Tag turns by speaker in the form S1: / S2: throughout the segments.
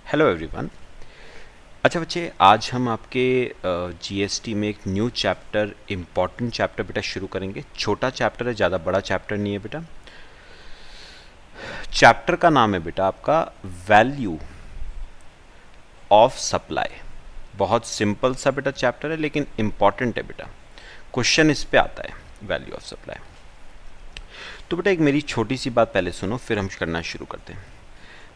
S1: Hello everyone. अच्छा बच्चे, आज हम आपके जीएसटी में एक न्यू चैप्टर, इम्पॉर्टेंट चैप्टर बेटा शुरू करेंगे। छोटा चैप्टर है, ज़्यादा बड़ा चैप्टर नहीं है बेटा। चैप्टर का नाम है बेटा आपका वैल्यू ऑफ सप्लाई। बहुत सिंपल सा बेटा चैप्टर है, लेकिन इम्पॉर्टेंट है बेटा। क्वेश्चन इस पे आता है, वैल्यू ऑफ सप्लाई। तो बेटा एक मेरी छोटी सी बात पहले सुनो, फिर हम करना शुरू करते हैं।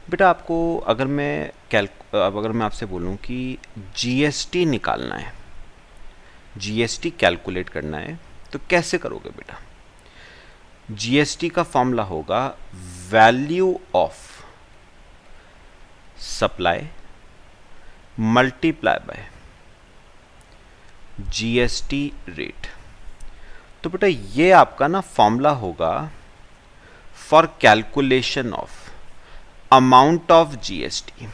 S1: बेटा आपको अगर मैं आपसे बोलूं कि जीएसटी निकालना है, जीएसटी कैलकुलेट करना है, तो कैसे करोगे बेटा? जीएसटी का फॉर्मूला होगा value of supply multiply by GST rate. तो बेटा ये आपका ना फॉर्मूला होगा for calculation of amount of GST.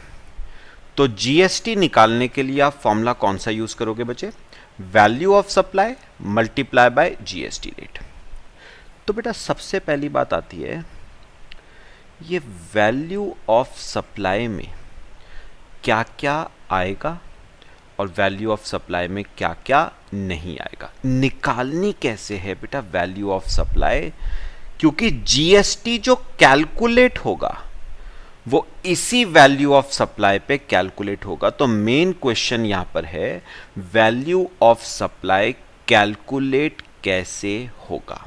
S1: तो जीएसटी निकालने के लिए आप फॉर्मूला कौन सा यूज करोगे बच्चे? Value of supply multiply by GST rate. तो बेटा सबसे पहली बात आती है, ये वैल्यू ऑफ सप्लाई में क्या क्या आएगा और वैल्यू ऑफ सप्लाई में क्या क्या नहीं आएगा। निकालनी कैसे है बेटा वैल्यू ऑफ सप्लाई? क्योंकि जीएसटी जो कैलकुलेट होगा वो इसी वैल्यू ऑफ सप्लाई पे कैलकुलेट होगा। तो मेन क्वेश्चन यहां पर है, वैल्यू ऑफ सप्लाई कैलकुलेट कैसे होगा,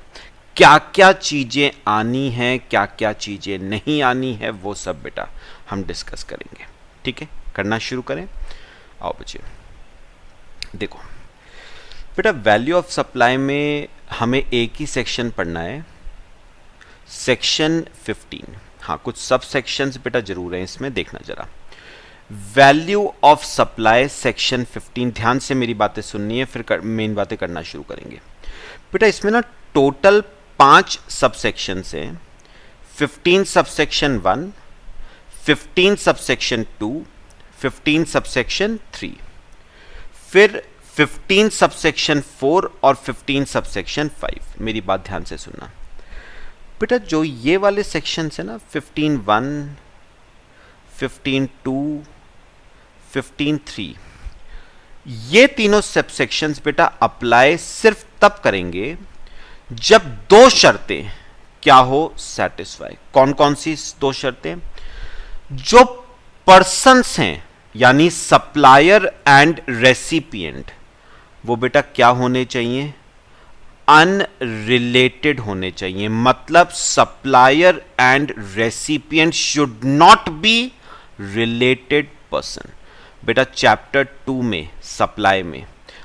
S1: क्या क्या चीजें आनी है, क्या क्या चीजें नहीं आनी है, वो सब बेटा हम डिस्कस करेंगे। ठीक है, करना शुरू करें। आओ बच्चे देखो बेटा, वैल्यू ऑफ सप्लाई में हमें एक ही सेक्शन पढ़ना है, सेक्शन 15। हाँ, कुछ सब सेक्शंस बेटा जरूर हैं इसमें, देखना जरा। वैल्यू ऑफ सप्लाई सेक्शन 15, ध्यान से मेरी बातें सुननी है, फिर मेन बातें करना शुरू करेंगे। बेटा इसमें ना टोटल 5 सब सेक्शन हैं। 15 सबसेक्शन 1, 15 सबसेक्शन 2, 15 सबसेक्शन 3, फिर 15 सबसेक्शन 4 और 15 सबसेक्शन 5। मेरी बात ध्यान से सुनना बेटा, जो ये वाले सेक्शन है ना, 15(1), 15(2), 15(3), ये तीनों सब सेक्शंस बेटा अप्लाई सिर्फ तब करेंगे जब दो शर्तें क्या हो, सेटिस्फाई। कौन कौन सी दो शर्तें? जो पर्सन्स हैं यानी सप्लायर एंड रेसिपिएंट, वो बेटा क्या होने चाहिए? अनरिलेटेड होने चाहिए। मतलब supplier and recipient should not be related person. बेटा चैप्टर 2 में सप्लाई में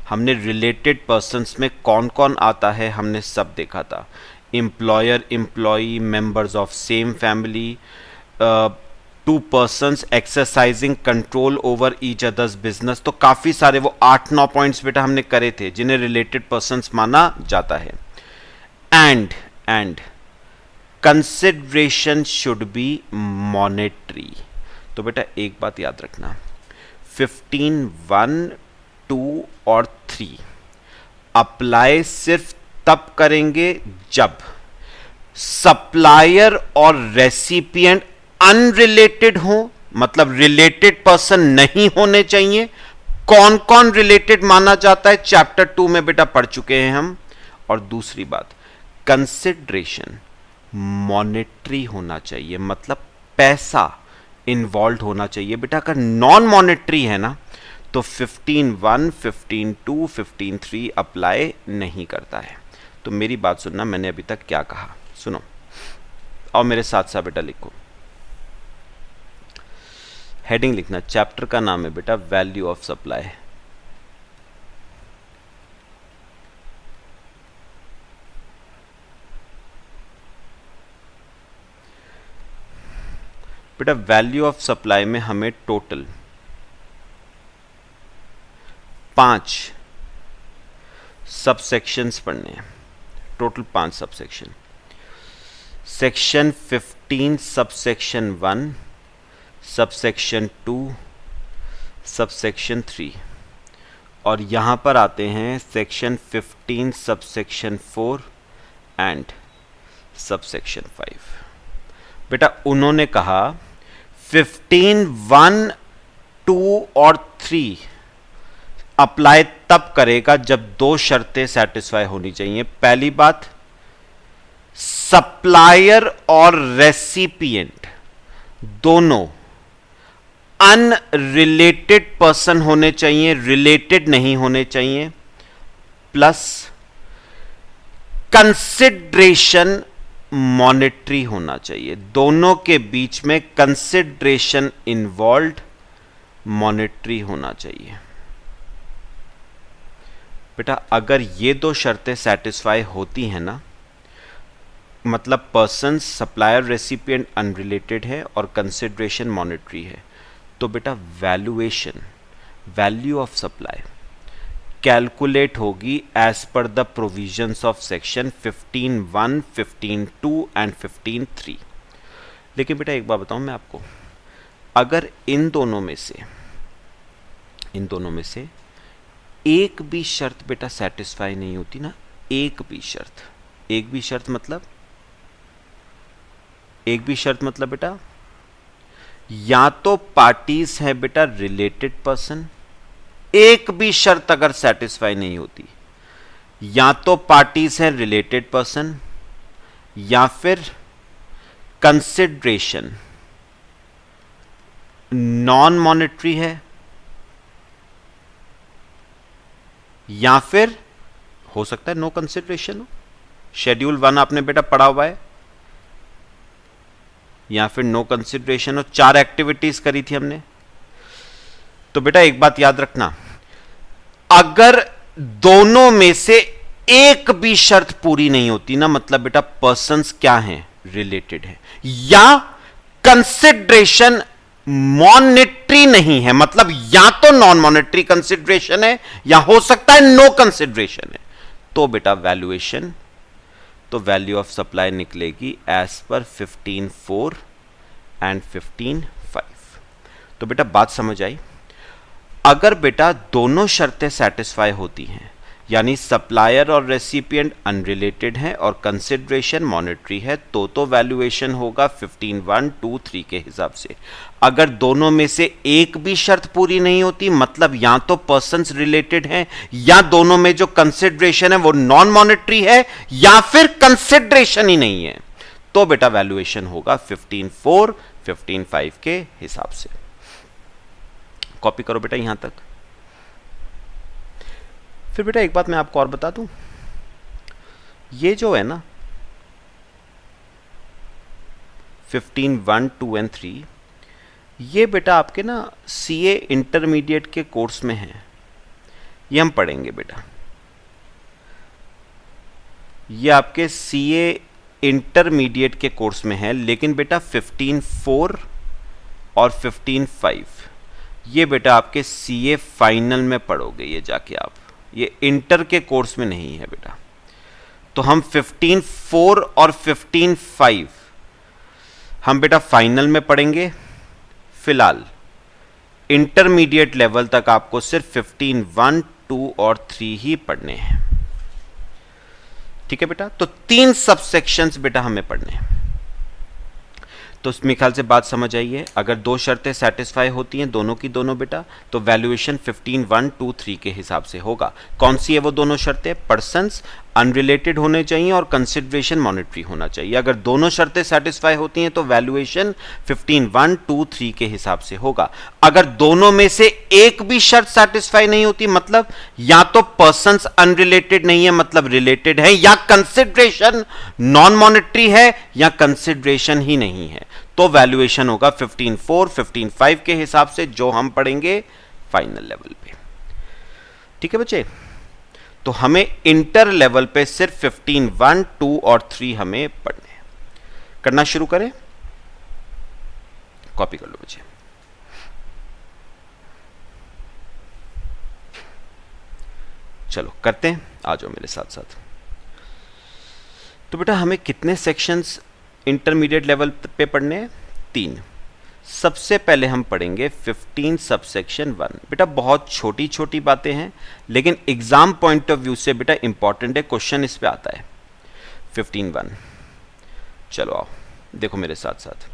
S1: हमने रिलेटेड पर्सन्स में कौन कौन आता है हमने सब देखा था। Employer employee, members of same family, 2 persons exercising control over each others business. तो काफी सारे वो 8-9 पॉइंट्स बेटा हमने करे थे जिन्हें रिलेटेड पर्सन्स माना जाता है। And consideration should be monetary. तो बेटा एक बात याद रखना, 15(1), 2 और 3 अप्लाई सिर्फ तब करेंगे जब सप्लायर और रेसिपिएंट अनरिलेटेड हो, मतलब रिलेटेड पर्सन नहीं होने चाहिए। कौन कौन रिलेटेड माना जाता है चैप्टर 2 में बेटा पढ़ चुके हैं हम। और दूसरी बात, कंसिडरेशन मॉनेटरी होना चाहिए, मतलब पैसा इन्वॉल्व होना चाहिए बेटा। अगर नॉन मॉनेटरी है ना तो 15(1), 15(2), 15(3 अप्लाई नहीं करता है। तो मेरी बात सुनना, मैंने अभी तक क्या कहा सुनो और मेरे साथ साथ बेटा लिखो। हेडिंग लिखना, चैप्टर का नाम है बेटा वैल्यू ऑफ सप्लाई। बेटा वैल्यू ऑफ सप्लाई में हमें टोटल 5 सबसेक्शंस पढ़ने हैं। Total 5 subsection. Section 15 subsection 1, subsection 2, subsection 3, और यहां पर आते हैं सेक्शन 15 सबसेक्शन 4 एंड सबसेक्शन 5। बेटा उन्होंने कहा 15(1), 2 और 3 अप्लाई तब करेगा जब दो शर्तें सेटिस्फाई होनी चाहिए। पहली बात, सप्लायर और रेसिपिएंट दोनों अनरिलेटेड पर्सन होने चाहिए, रिलेटेड नहीं होने चाहिए। प्लस कंसिडरेशन मॉनेटरी होना चाहिए, दोनों के बीच में कंसिडरेशन इन्वॉल्व मॉनेटरी होना चाहिए। बेटा अगर ये दो शर्तें सेटिस्फाई होती हैं ना, मतलब पर्सन सप्लायर रेसिपिएंट अनरिलेटेड है और कंसिडरेशन मॉनेटरी है, तो बेटा valuation, value of supply calculate होगी as per the provisions of section 15(1), 15(2) and 15(3). लेकिन बेटा एक बात बताऊं मैं आपको, अगर इन दोनों में से एक भी शर्त बेटा सेटिस्फाई नहीं होती ना, एक भी शर्त मतलब बेटा या तो पार्टीज है बेटा रिलेटेड पर्सन, एक भी शर्त अगर सेटिस्फाई नहीं होती, या तो पार्टीज है रिलेटेड पर्सन या फिर कंसिडरेशन नॉन मॉनेटरी है, या फिर हो सकता है नो कंसिडरेशन हो, शेड्यूल 1 आपने बेटा पढ़ा हुआ है, या फिर नो कंसिडरेशन हो। 4 एक्टिविटीज करी थी हमने। तो बेटा एक बात याद रखना, अगर दोनों में से एक भी शर्त पूरी नहीं होती ना, मतलब बेटा पर्सन्स क्या हैं, रिलेटेड है, या कंसिडरेशन मॉनेटरी नहीं है, मतलब या तो नॉन मॉनेटरी कंसिडरेशन है या हो सकता है नो कंसिडरेशन है, तो बेटा वैल्यूएशन, तो वैल्यू ऑफ सप्लाई निकलेगी एज पर 15(4) एंड 15(5). तो बेटा बात समझ आई। अगर बेटा दोनों शर्तें सेटिस्फाई होती हैं, यानी सप्लायर और रेसिपिएंट अनरिलेटेड है और कंसिडरेशन मॉनेटरी है, तो वैल्यूएशन होगा 15(1), 2, 3 के हिसाब से। अगर दोनों में से एक भी शर्त पूरी नहीं होती, मतलब या तो पर्सन्स रिलेटेड हैं या दोनों में जो कंसिडरेशन है वो नॉन मॉनेटरी है या फिर कंसिडरेशन ही नहीं है, तो बेटा वैल्यूएशन होगा 15(4), 15(5) के हिसाब से। कॉपी करो बेटा यहां तक। फिर बेटा एक बात मैं आपको और बता दूं, ये जो है ना 15(1), 2 एंड 3, ये बेटा आपके ना सीए इंटरमीडिएट के कोर्स में है, ये हम पढ़ेंगे बेटा। ये आपके सीए इंटरमीडिएट के कोर्स में है, लेकिन बेटा 15(4) और 15(5) ये बेटा आपके सीए फाइनल में पढ़ोगे, ये जाके आप, ये इंटर के कोर्स में नहीं है बेटा। तो हम 15(4) और 15(5) हम बेटा फाइनल में पढ़ेंगे। फिलहाल इंटरमीडिएट लेवल तक आपको सिर्फ 15(1), 2 और 3 ही पढ़ने हैं, ठीक है बेटा। तो 3 सबसेक्शंस बेटा हमें पढ़ने हैं। तो उसमें ख्याल से बात समझ आई है। अगर दो शर्तें सेटिस्फाई होती हैं दोनों की दोनों बेटा, तो वैल्यूएशन 15(1), 2, 3 के हिसाब से होगा। कौन सी है वो दोनों शर्तें? पर्सन्स अनरिलेटेड होने चाहिए और कंसिडरेशन मॉनेटरी होना चाहिए। अगर दोनों शर्तें सेटिस्फाई होती हैं तो वैल्यूएशन 15(1), 2, 3 के हिसाब से होगा। अगर दोनों में से एक भी शर्त सेटिस्फाई नहीं होती, मतलब या तो पर्सन्स अनरिलेटेड नहीं है मतलब रिलेटेड है, या कंसिडरेशन नॉन मॉनेटरी है या कंसिडरेशन ही नहीं है, तो वैल्यूएशन होगा 15(4), 15(5) के हिसाब से, जो हम पढ़ेंगे फाइनल लेवल पे। ठीक है बच्चे, तो हमें इंटर लेवल पे सिर्फ 15(1), 2 और 3 हमें पढ़ने हैं। करना शुरू करें, कॉपी कर लो बच्चे। चलो करते हैं, आ जाओ मेरे साथ साथ। तो बेटा हमें कितने सेक्शंस इंटरमीडिएट लेवल पे पढ़ने हैं? 3। सबसे पहले हम पढ़ेंगे 15 सबसेक्शन 1। बेटा बहुत छोटी छोटी बातें हैं, लेकिन एग्जाम पॉइंट ऑफ व्यू से बेटा इंपॉर्टेंट है, क्वेश्चन इस पे आता है। 15(1) चलो आओ देखो मेरे साथ साथ।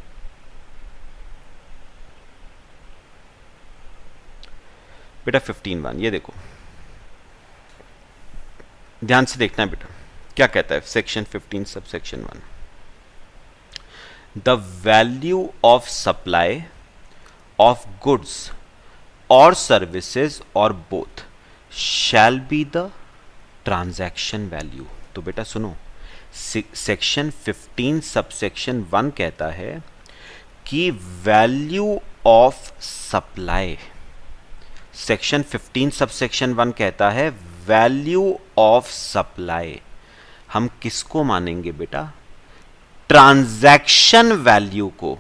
S1: बेटा 15(1) ये देखो, ध्यान से देखना है बेटा, क्या कहता है section 15 subsection 1, the value of supply of goods और सर्विसेज और both shall be the transaction value. तो बेटा सुनो, सेक्शन 15 सबसेक्शन 1 कहता है कि value of supply, section 15 subsection 1 कहता है वैल्यू ऑफ सप्लाई, हम किसको मानेंगे बेटा? ट्रांजैक्शन वैल्यू को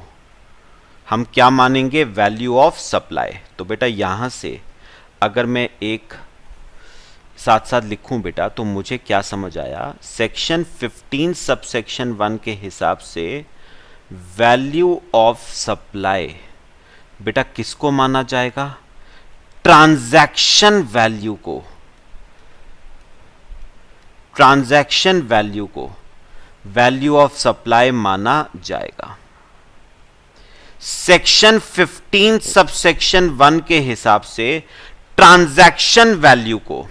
S1: हम क्या मानेंगे? Value of supply. तो बेटा यहां से अगर मैं एक साथ साथ लिखूं बेटा, तो मुझे क्या समझ आया, सेक्शन 15 सबसेक्शन 1 के हिसाब से वैल्यू ऑफ सप्लाई बेटा किसको माना जाएगा? ट्रांजैक्शन वैल्यू को, ट्रांजैक्शन वैल्यू को वैल्यू ऑफ सप्लाई माना जाएगा। सेक्शन 15 सबसेक्शन 1 के हिसाब से ट्रांजैक्शन वैल्यू को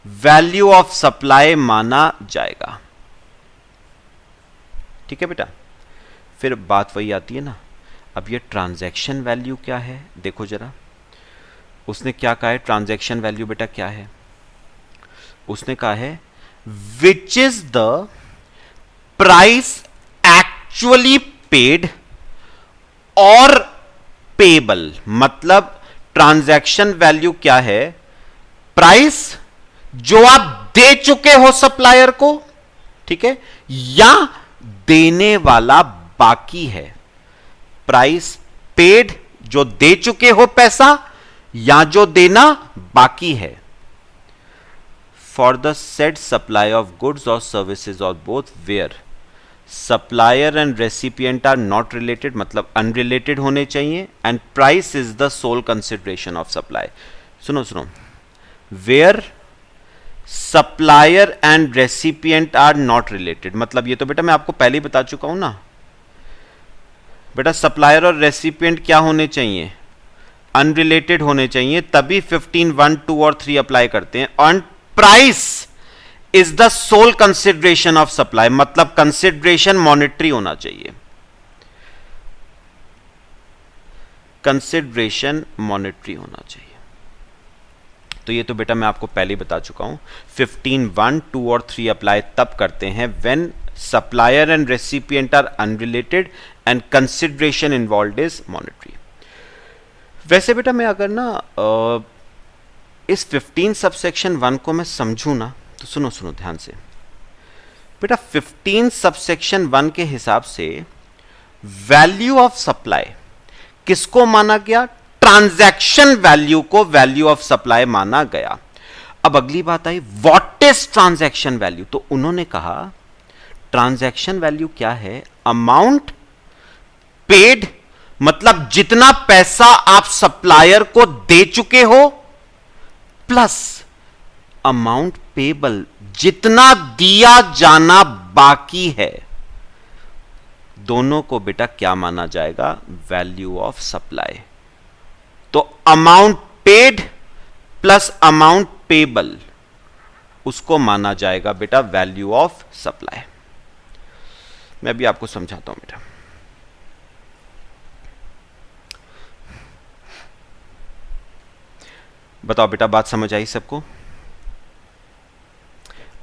S1: वैल्यू ऑफ सप्लाई माना जाएगा। ठीक है बेटा, फिर बात वही आती है ना, अब ये ट्रांजैक्शन वैल्यू क्या है? देखो जरा, उसने क्या कहा है? ट्रांजैक्शन वैल्यू बेटा क्या है? उसने कहा है which is the price actually paid और पेबल। मतलब ट्रांजैक्शन वैल्यू क्या है? प्राइस जो आप दे चुके हो सप्लायर को, ठीक है, या देने वाला बाकी है। प्राइस पेड जो दे चुके हो पैसा, या जो देना बाकी है। For the said supply of goods और सर्विसेज और both where supplier and recipient are not related, मतलब अनरिलेटेड होने चाहिए, and price is the sole consideration of supply. सुनो सुनो, where supplier and recipient are not related, मतलब ये तो बेटा मैं आपको पहले ही बता चुका हूं ना बेटा, सप्लायर और रेसिपिएंट क्या होने चाहिए? अनरिलेटेड होने चाहिए, तभी 15, 1, 2 और 3 अप्लाई करते हैं। और price is the sole consideration of supply, मतलब कंसिडरेशन मॉनेटरी होना चाहिए, कंसिडरेशन मॉनेटरी होना चाहिए। तो ये तो बेटा मैं आपको पहले ही बता चुका हूं, 15, 1, 2 और 3 अप्लाई तब करते हैं when supplier and recipient are unrelated and consideration involved is monetary. वैसे बेटा मैं अगर ना इस 15 सबसेक्शन 1 को मैं समझूं ना, तो सुनो सुनो ध्यान से बेटा, 15 सबसेक्शन 1 के हिसाब से वैल्यू ऑफ सप्लाई किसको माना गया? ट्रांजैक्शन वैल्यू को वैल्यू ऑफ सप्लाई माना गया। अब अगली बात आई, व्हाट इज ट्रांजैक्शन वैल्यू? तो उन्होंने कहा ट्रांजैक्शन वैल्यू क्या है? अमाउंट पेड, मतलब जितना पैसा आप सप्लायर को दे चुके हो, प्लस अमाउंट पेबल, जितना दिया जाना बाकी है, दोनों को बेटा क्या माना जाएगा? Value of supply. तो amount paid plus amount payable, उसको माना जाएगा बेटा वैल्यू ऑफ सप्लाई। मैं भी आपको समझाता हूं बेटा। बताओ बेटा, बात समझ आई सबको?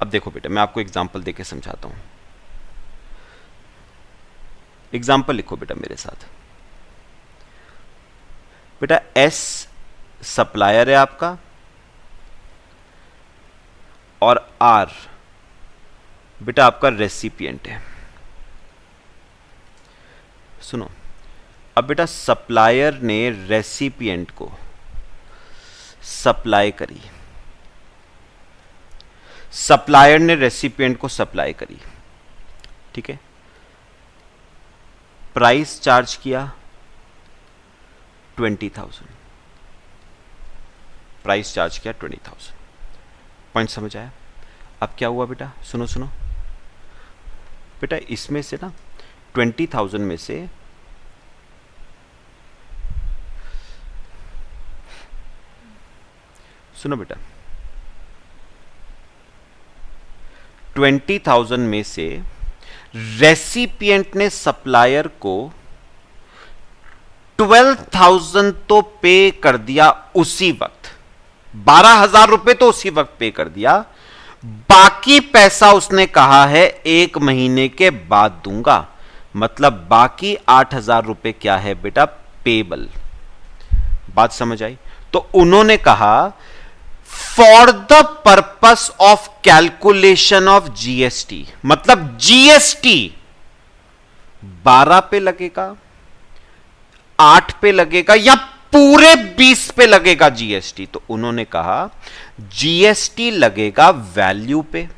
S1: अब देखो बेटा, मैं आपको एग्जांपल देके समझाता हूं। एग्जांपल लिखो बेटा मेरे साथ। बेटा एस सप्लायर है आपका और आर बेटा आपका रेसिपिएंट है। सुनो, अब बेटा सप्लायर ने रेसिपिएंट को सप्लाई करी, सप्लायर ने रेसिपिएंट को सप्लाई करी, ठीक है, प्राइस चार्ज किया 20,000, प्राइस चार्ज किया 20,000। पॉइंट समझ आया? अब क्या हुआ बेटा? सुनो सुनो बेटा, इसमें से ना 20,000 में से सुनो बेटा, 20,000 में से रेसिपिएंट ने सप्लायर को 12,000 तो पे कर दिया उसी वक्त, 12,000 रुपए तो उसी वक्त पे कर दिया, बाकी पैसा उसने कहा है 1 महीने के बाद दूंगा, मतलब बाकी 8,000 रुपए क्या है बेटा, पेबल। बात समझ आई? तो उन्होंने कहा for the purpose of calculation of GST, मतलब जीएसटी 12 पे लगेगा, 8 पे लगेगा या पूरे 20 पे लगेगा जीएसटी। तो उन्होंने कहा जीएसटी लगेगा वैल्यू पे,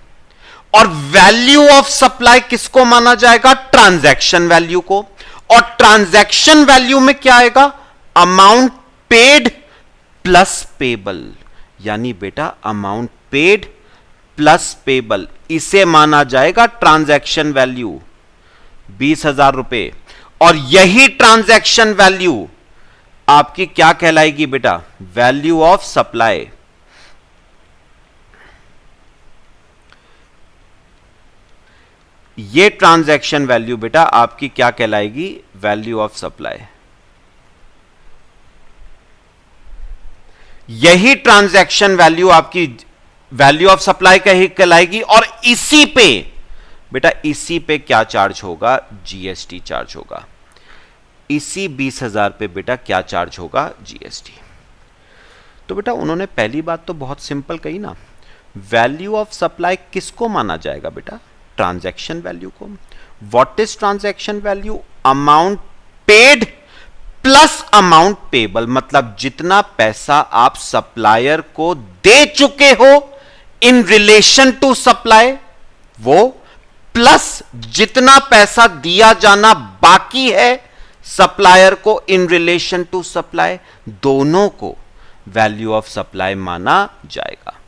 S1: और वैल्यू ऑफ सप्लाई किसको माना जाएगा, ट्रांजैक्शन वैल्यू को, और ट्रांजैक्शन वैल्यू में क्या आएगा, अमाउंट पेड प्लस पेबल, यानी बेटा अमाउंट पेड प्लस पेबल, इसे माना जाएगा ट्रांजैक्शन वैल्यू 20,000 रुपए। और यही ट्रांजैक्शन वैल्यू आपकी क्या कहलाएगी बेटा, वैल्यू ऑफ सप्लाई। ये ट्रांजैक्शन वैल्यू बेटा आपकी क्या कहलाएगी, वैल्यू ऑफ सप्लाई। यही ट्रांजैक्शन वैल्यू आपकी वैल्यू ऑफ सप्लाई कहलाएगी, और इसी पे बेटा, इसी पे क्या चार्ज होगा, जीएसटी चार्ज होगा। इसी 20,000 पे बेटा क्या चार्ज होगा, जीएसटी। तो बेटा उन्होंने पहली बात तो बहुत सिंपल कही ना, वैल्यू ऑफ सप्लाई किसको माना जाएगा बेटा, ट्रांजैक्शन वैल्यू को। What is transaction value, amount paid plus amount payable, मतलब जितना पैसा आप सप्लायर को दे चुके हो इन रिलेशन टू सप्लाई, वो प्लस जितना पैसा दिया जाना बाकी है सप्लायर को इन रिलेशन टू सप्लाई, दोनों को वैल्यू ऑफ सप्लाई माना जाएगा।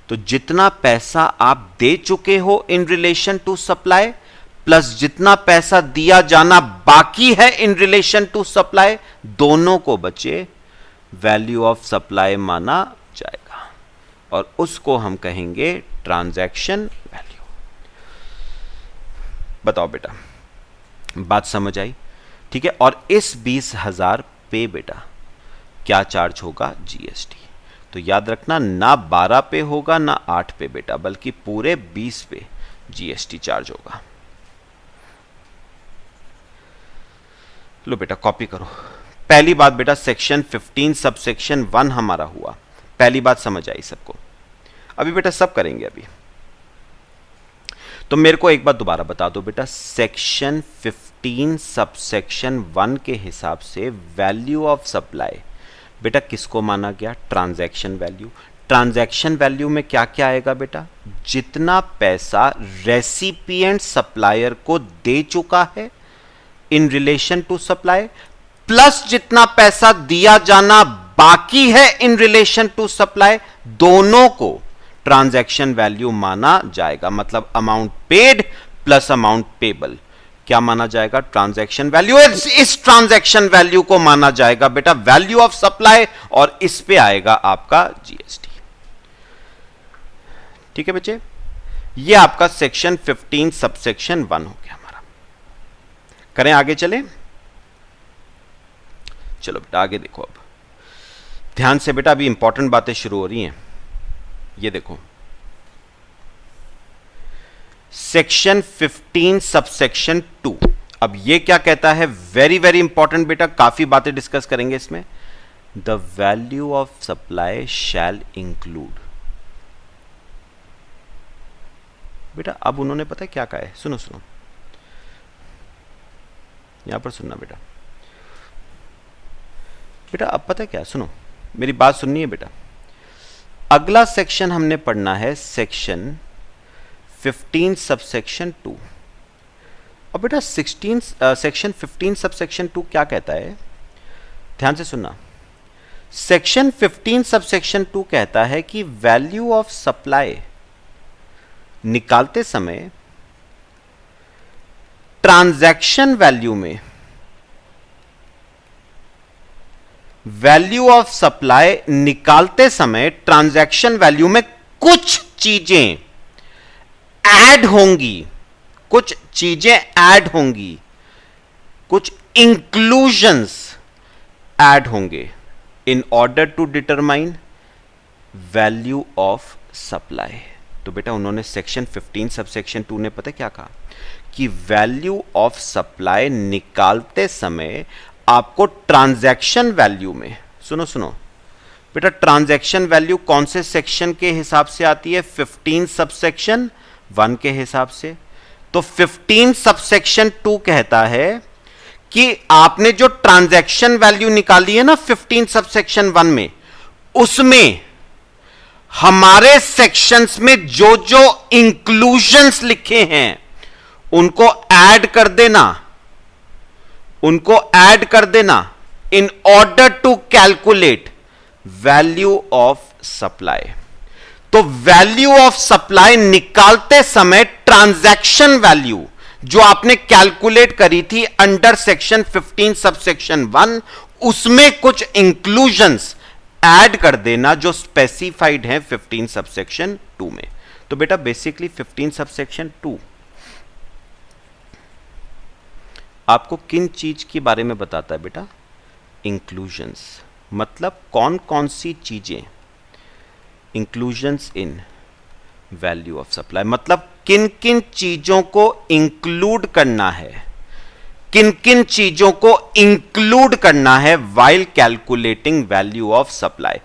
S1: तो जितना पैसा आप दे चुके हो in relation to supply plus जितना पैसा दिया जाना बाकी है इन रिलेशन टू सप्लाई, दोनों को बचे वैल्यू ऑफ सप्लाई माना जाएगा, और उसको हम कहेंगे ट्रांजैक्शन वैल्यू। बताओ बेटा, बात समझ आई? ठीक है। और इस 20,000 पे बेटा क्या चार्ज होगा, जीएसटी। तो याद रखना, ना 12 पे होगा ना 8 पे बेटा, बल्कि पूरे 20 पे जीएसटी चार्ज होगा। लो बेटा कॉपी करो। पहली बात बेटा, सेक्शन 15 सबसेक्शन 1 हमारा हुआ, पहली बात समझ आई सबको? अभी बेटा सब करेंगे अभी। तो मेरे को एक बात दोबारा बता दो बेटा, सेक्शन 15 सबसेक्शन 1 के हिसाब से वैल्यू ऑफ सप्लाई बेटा किसको माना गया, ट्रांजैक्शन वैल्यू। ट्रांजैक्शन वैल्यू में क्या क्या आएगा बेटा, जितना पैसा रेसिपिएंट सप्लायर को दे चुका है in relation to supply, plus जितना पैसा दिया जाना बाकी है इन रिलेशन टू सप्लाई, दोनों को ट्रांजैक्शन वैल्यू माना जाएगा। मतलब amount paid plus amount payable क्या माना जाएगा, ट्रांजैक्शन वैल्यू। इस ट्रांजैक्शन वैल्यू को माना जाएगा बेटा वैल्यू ऑफ सप्लाई, और इस पे आएगा आपका जीएसटी। ठीक है बच्चे, ये आपका सेक्शन 15 सबसेक्शन 1 हो गया हमारा। करें आगे चलें? चलो बेटा आगे देखो, अब ध्यान से बेटा, अभी इंपॉर्टेंट बातें शुरू हो रही हैं। ये देखो, सेक्शन 15 सबसेक्शन 2, अब ये क्या कहता है, वेरी वेरी इंपॉर्टेंट बेटा, काफी बातें डिस्कस करेंगे इसमें। The value of supply shall include. बेटा अब उन्होंने पता है क्या कहा है, सुनो सुनो, यहां पर सुनना बेटा। बेटा अब पता है क्या, सुनो मेरी बात सुननी है बेटा। अगला सेक्शन हमने पढ़ना है सेक्शन 15 सबसेक्शन 2। और बेटा सेक्शन 15 सबसेक्शन 2 क्या कहता है, ध्यान से सुनना। सेक्शन 15 सबसेक्शन 2 कहता है कि वैल्यू ऑफ सप्लाई निकालते समय ट्रांजैक्शन वैल्यू में वैल्यू ऑफ सप्लाई निकालते समय ट्रांजैक्शन वैल्यू में कुछ चीजें ऐड होंगी, कुछ चीजें ऐड होंगी, कुछ इंक्लूजन्स ऐड होंगे in order to determine value of supply. तो बेटा उन्होंने सेक्शन 15 सबसेक्शन 2 ने पता क्या कहा कि वैल्यू ऑफ सप्लाई निकालते समय आपको ट्रांजैक्शन वैल्यू में, सुनो बेटा, ट्रांजैक्शन वैल्यू कौन से सेक्शन के हिसाब से आती है? 15 सबसेक्शन 1 के हिसाब से। तो 15 सबसेक्शन 2 कहता है कि आपने जो ट्रांजैक्शन वैल्यू निकाली है ना 15 सबसेक्शन 1 में, उसमें हमारे सेक्शंस में जो जो इंक्लूजन्स लिखे हैं उनको ऐड कर देना, उनको ऐड कर देना in order to calculate value of supply. तो वैल्यू ऑफ सप्लाई निकालते समय ट्रांजैक्शन वैल्यू जो आपने कैलकुलेट करी थी अंडर सेक्शन 15 सबसेक्शन 1, उसमें कुछ इंक्लूजन्स ऐड कर देना जो स्पेसिफाइड है 15 सबसेक्शन 2 में। तो बेटा बेसिकली 15 सबसेक्शन 2 आपको किन चीज के बारे में बताता है बेटा? इंक्लूजन्स, मतलब कौन कौन सी चीजें, inclusions in value of supply, मतलब किन किन चीजों को इंक्लूड करना है, किन किन चीजों को इंक्लूड करना है while calculating value of supply,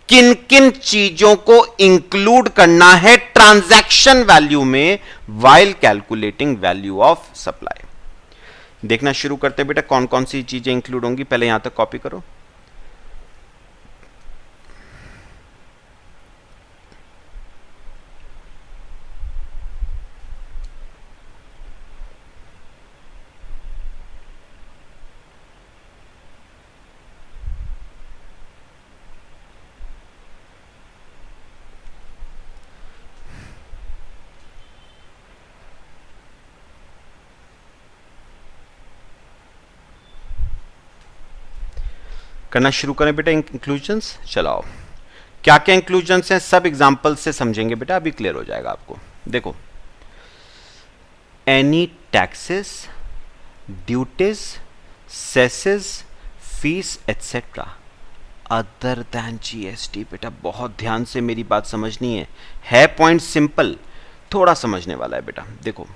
S1: किन किन चीजों को इंक्लूड करना है ट्रांजैक्शन वैल्यू में while calculating value of supply. देखना शुरू करते हैं बेटा कौन कौन सी चीजें इंक्लूड होंगी। पहले यहां तक कॉपी करो। करना शुरू करें बेटा इंक्लूजन्स। चलाओ, क्या क्या इंक्लूजन्स हैं सब एग्जांपल से समझेंगे बेटा, अभी क्लियर हो जाएगा आपको। देखो, any taxes, duties, सेसेस, fees etcetera other than GST. बेटा बहुत ध्यान से मेरी बात समझनी है पॉइंट सिंपल, थोड़ा समझने वाला है बेटा। देखो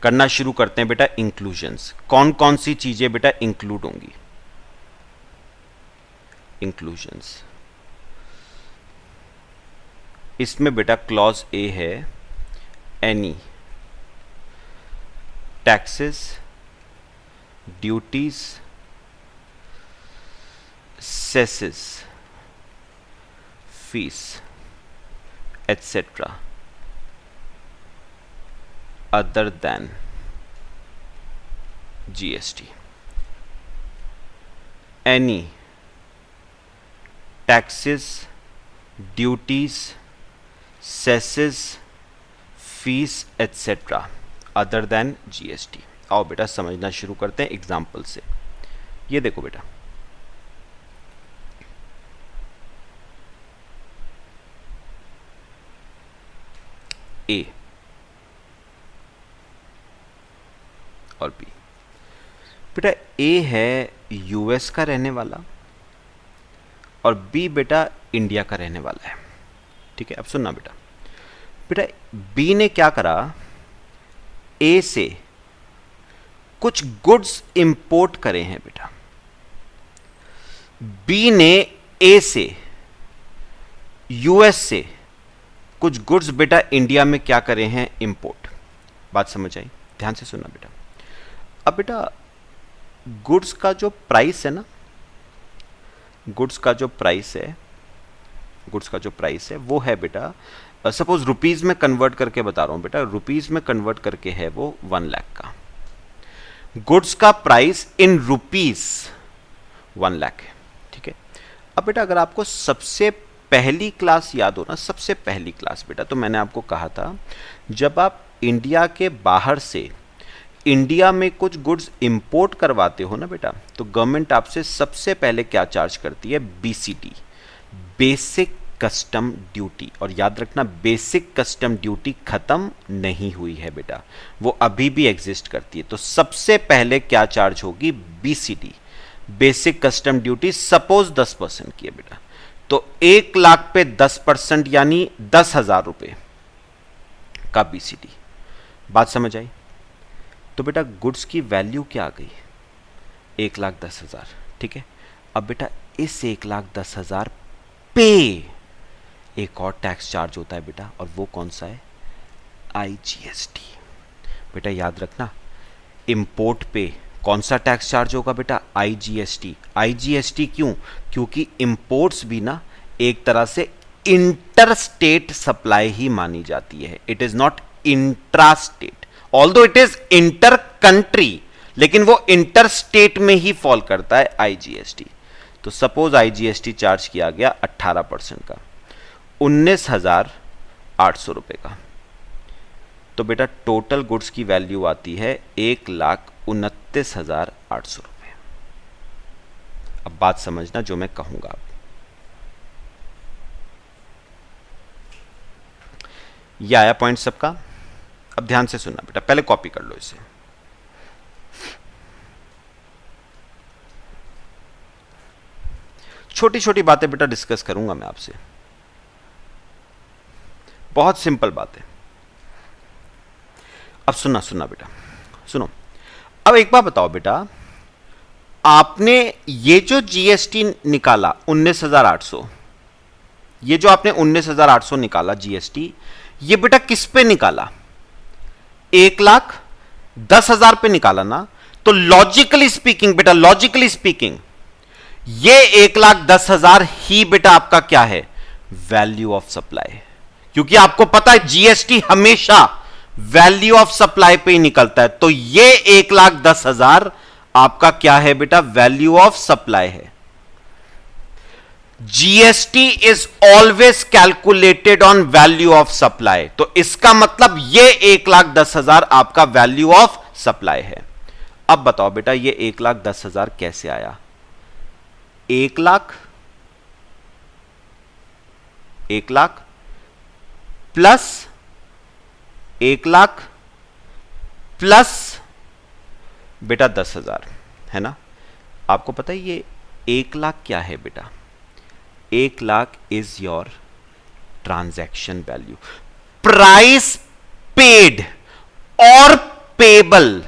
S1: करना शुरू करते हैं बेटा इंक्लूजन्स। कौन कौन सी चीजें बेटा इंक्लूड होंगी? इंक्लूजन्स, इसमें बेटा क्लॉज ए है any taxes, duties, सेसेस, fees etcetera other than GST. Any taxes, duties, सेसेस, fees etcetera other than GST. आओ बेटा समझना शुरू करते हैं एग्जाम्पल से। ये देखो बेटा, ए और बी। बेटा ए है यूएस का रहने वाला और बी बेटा इंडिया का रहने वाला है। ठीक है, अब सुनना बेटा। बेटा बी ने क्या करा, ए से कुछ गुड्स इंपोर्ट करे हैं बेटा। बी ने ए से यूएस से कुछ गुड्स बेटा इंडिया में क्या करे हैं, इंपोर्ट। बात समझ आई? ध्यान से सुनना बेटा। अब बेटा गुड्स का जो प्राइस है ना, गुड्स का जो प्राइस है वो है बेटा, सपोज रुपीज में कन्वर्ट करके बता रहा हूं बेटा, रुपीज में कन्वर्ट करके है वो 1 लाख का। गुड्स का प्राइस इन रुपीज 1 लाख है। ठीक है, अब बेटा अगर आपको सबसे पहली क्लास याद हो ना, सबसे पहली क्लास बेटा, तो मैंने आपको कहा था जब आप इंडिया के बाहर से इंडिया में कुछ गुड्स इंपोर्ट करवाते हो ना बेटा, तो गवर्नमेंट आपसे सबसे पहले क्या चार्ज करती है? BCD, basic custom duty. और याद रखना, बेसिक कस्टम ड्यूटी खत्म नहीं हुई है बेटा, वो अभी भी एग्जिस्ट करती है। तो सबसे पहले क्या चार्ज होगी? BCD, basic custom duty. Suppose 10% की है बेटा, तो 1 लाख पे 10% यानी 10,000 रुपए का बीसीडी। बात समझ आई? तो बेटा गुड्स की वैल्यू क्या आ गई? 1,10,000, ठीक है। अब बेटा इस 1,10,000 पे एक और टैक्स चार्ज होता है बेटा, और वो कौन सा है? आईजीएसटी। बेटा याद रखना, इंपोर्ट पे कौन सा टैक्स चार्ज होगा बेटा? आईजीएसटी। आईजीएसटी क्यों? क्योंकि इंपोर्ट्स भी ना एक तरह से इंटर स्टेट सप्लाई ही मानी जाती है। It is not intra state, although it is inter country, लेकिन वो इंटर स्टेट में ही फॉल करता है आईजीएसटी। तो सपोज आईजीएसटी चार्ज किया गया 18% का, 19,800 रुपए का। तो बेटा टोटल गुड्स की वैल्यू आती है 1,29,800 रुपए। अब बात समझना जो मैं कहूंगा। ये आया पॉइंट सबका? अब ध्यान से सुनना बेटा, पहले कॉपी कर लो इसे। छोटी छोटी बातें बेटा डिस्कस करूंगा मैं आपसे, बहुत सिंपल बात है। अब सुनना बेटा, सुनो। अब एक बात बताओ बेटा, आपने ये जो जीएसटी निकाला 19,800, ये जो आपने 19,800 निकाला जीएसटी, ये बेटा किस पे निकाला? 1,10,000 पे निकाला ना। तो लॉजिकली स्पीकिंग बेटा, लॉजिकली स्पीकिंग ये 1,10,000 ही बेटा आपका क्या है? Value of supply. क्योंकि आपको पता है जीएसटी हमेशा वैल्यू ऑफ सप्लाई पे ही निकलता है। तो ये 1,10,000 आपका क्या है बेटा? वैल्यू ऑफ सप्लाई है। GST is always calculated on value of supply. तो इसका मतलब ये 1,10,000 आपका वैल्यू ऑफ सप्लाई है। अब बताओ बेटा ये 1,10,000 कैसे आया? 1 लाख प्लस 1 लाख प्लस बेटा 10,000 है ना। आपको पता है ये 1 लाख क्या है बेटा? 1 lakh is your transaction value, price paid और पेबल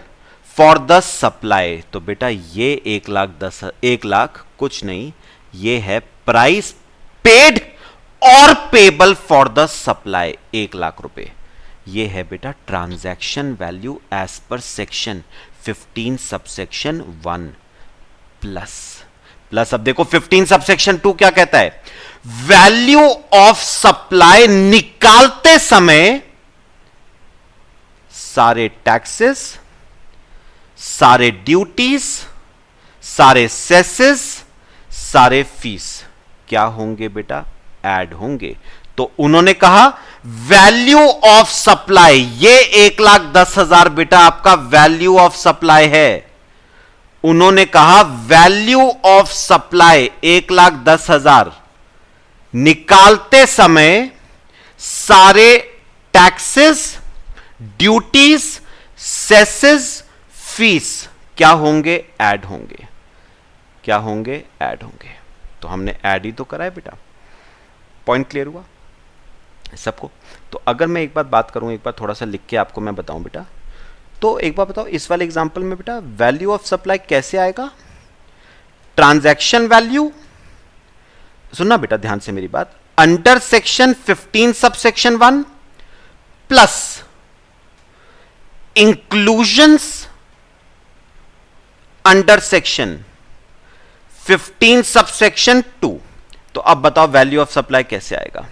S1: फॉर द सप्लाई। तो बेटा ये 1 लाख कुछ नहीं, ये है प्राइस पेड और payable for the supply, 1 lakh रुपए। ये है बेटा transaction value as per section 15 subsection 1 plus. अब देखो 15 सबसेक्शन 2 क्या कहता है? वैल्यू ऑफ सप्लाई निकालते समय सारे टैक्सेस, सारे ड्यूटीज, सारे सेसेस, सारे फीस क्या होंगे बेटा? ऐड होंगे। तो उन्होंने कहा वैल्यू ऑफ सप्लाई, ये 1,10,000 बेटा आपका वैल्यू ऑफ सप्लाई है। उन्होंने कहा वैल्यू ऑफ सप्लाई 1,10,000 निकालते समय सारे टैक्सेस, ड्यूटीज, सेसेस, फीस क्या होंगे? ऐड होंगे। क्या होंगे? ऐड होंगे। तो हमने ऐड ही तो करा है बेटा। पॉइंट क्लियर हुआ सबको? तो अगर मैं एक बात करूं, एक बार थोड़ा सा लिख के आपको मैं बताऊं बेटा, तो एक बार बताओ इस वाले एग्जांपल में बेटा वैल्यू ऑफ सप्लाई कैसे आएगा? ट्रांजैक्शन वैल्यू, सुनना बेटा ध्यान से मेरी बात, under section 15 subsection 1 plus inclusions under section 15 subsection 2। तो अब बताओ वैल्यू ऑफ सप्लाई कैसे आएगा?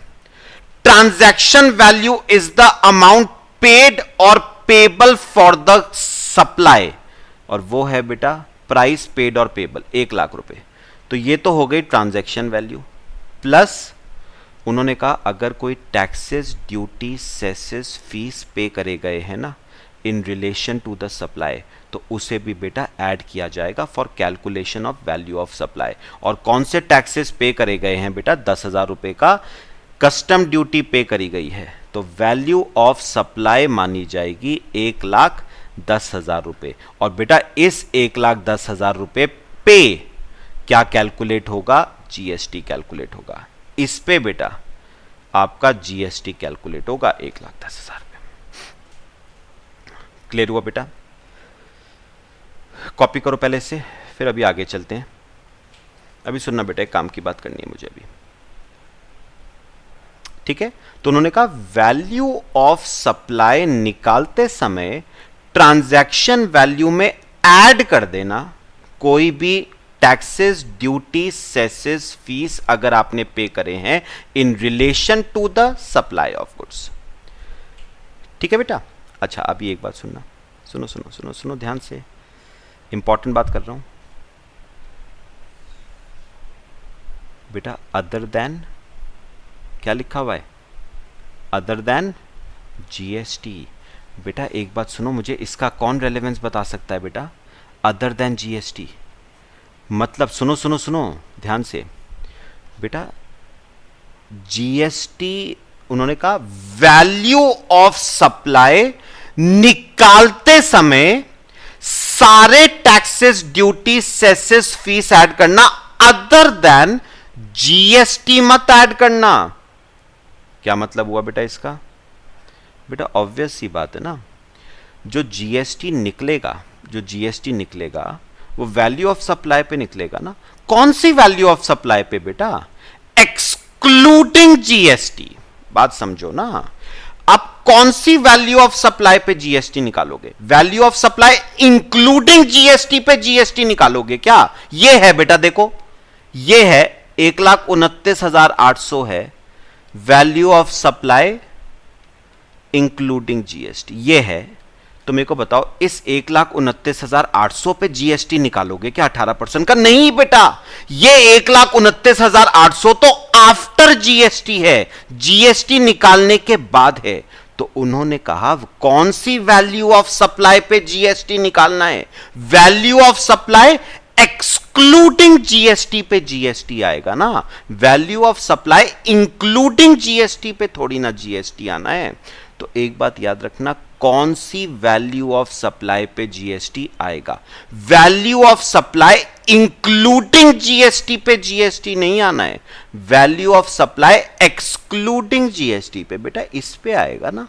S1: Transaction value is the amount paid और पेबल फॉर द सप्लाई, और वो है बेटा प्राइस पेड और पेबल 1 लाख रुपए। तो ये तो हो गई ट्रांजैक्शन वैल्यू, प्लस उन्होंने कहा अगर कोई taxes, duty, cesses, fees pay करे गए हैं ना, in relation to the supply, तो उसे भी बेटा ऐड किया जाएगा for calculation of value of supply. और कौन से टैक्सेस पे करे गए हैं बेटा? 10,000 रुपए का कस्टम ड्यूटी पे करी गई है, तो वैल्यू ऑफ सप्लाई मानी जाएगी 1,10,000 रुपए। और बेटा इस 1,10,000 रुपए पे क्या कैलकुलेट होगा? जीएसटी कैलकुलेट होगा। इस पे बेटा आपका जीएसटी कैलकुलेट होगा 1,10,000 रुपए। क्लियर हुआ बेटा? कॉपी करो पहले से, फिर अभी आगे चलते हैं। अभी सुनना बेटा, एक काम की बात करनी है मुझे अभी, ठीक है? तो उन्होंने कहा वैल्यू ऑफ सप्लाई निकालते समय ट्रांजैक्शन वैल्यू में ऐड कर देना कोई भी टैक्सेस, ड्यूटी, सेसेस, फीस अगर आपने पे करे हैं in relation to the supply of goods. ठीक है बेटा? अच्छा, अभी एक बात सुनना, सुनो सुनो सुनो सुनो ध्यान से, इंपॉर्टेंट बात कर रहा हूं बेटा। अदर देन क्या लिखा हुआ है? Other than GST. बेटा एक बात सुनो, मुझे इसका कौन रेलेवेंस बता सकता है बेटा? अदर देन जीएसटी मतलब सुनो सुनो सुनो ध्यान से बेटा, जीएसटी उन्होंने कहा वैल्यू ऑफ सप्लाई निकालते समय सारे taxes, duty, cesses, fees add करना, अदर देन जीएसटी मत ऐड करना। क्या मतलब हुआ बेटा इसका? बेटा ऑब्वियस सी बात है ना, जो जीएसटी निकलेगा, जो जीएसटी निकलेगा वो वैल्यू ऑफ सप्लाई पे निकलेगा ना। कौन सी वैल्यू ऑफ सप्लाई पे बेटा? Excluding GST. बात समझो ना, आप कौन सी वैल्यू ऑफ सप्लाई पे जीएसटी निकालोगे? Value of supply including GST पे जीएसटी निकालोगे क्या? ये है बेटा, देखो ये है 1,29,800 है value of supply including GST, ये है। तो मेरे को बताओ इस 1,29,800 पे जीएसटी निकालोगे क्या 18% का? नहीं बेटा, ये 1,29,800 तो आफ्टर जीएसटी है, जीएसटी निकालने के बाद है। तो उन्होंने कहा कौन सी वैल्यू ऑफ सप्लाई पे जीएसटी निकालना है? Value of supply excluding GST पे जीएसटी आएगा ना, value of supply including GST पे थोड़ी ना जीएसटी आना है। तो एक बात याद रखना, कौन सी वैल्यू ऑफ सप्लाई पे जीएसटी आएगा? Value of supply including GST पे जीएसटी नहीं आना है, value of supply excluding GST पे बेटा इस पे आएगा ना।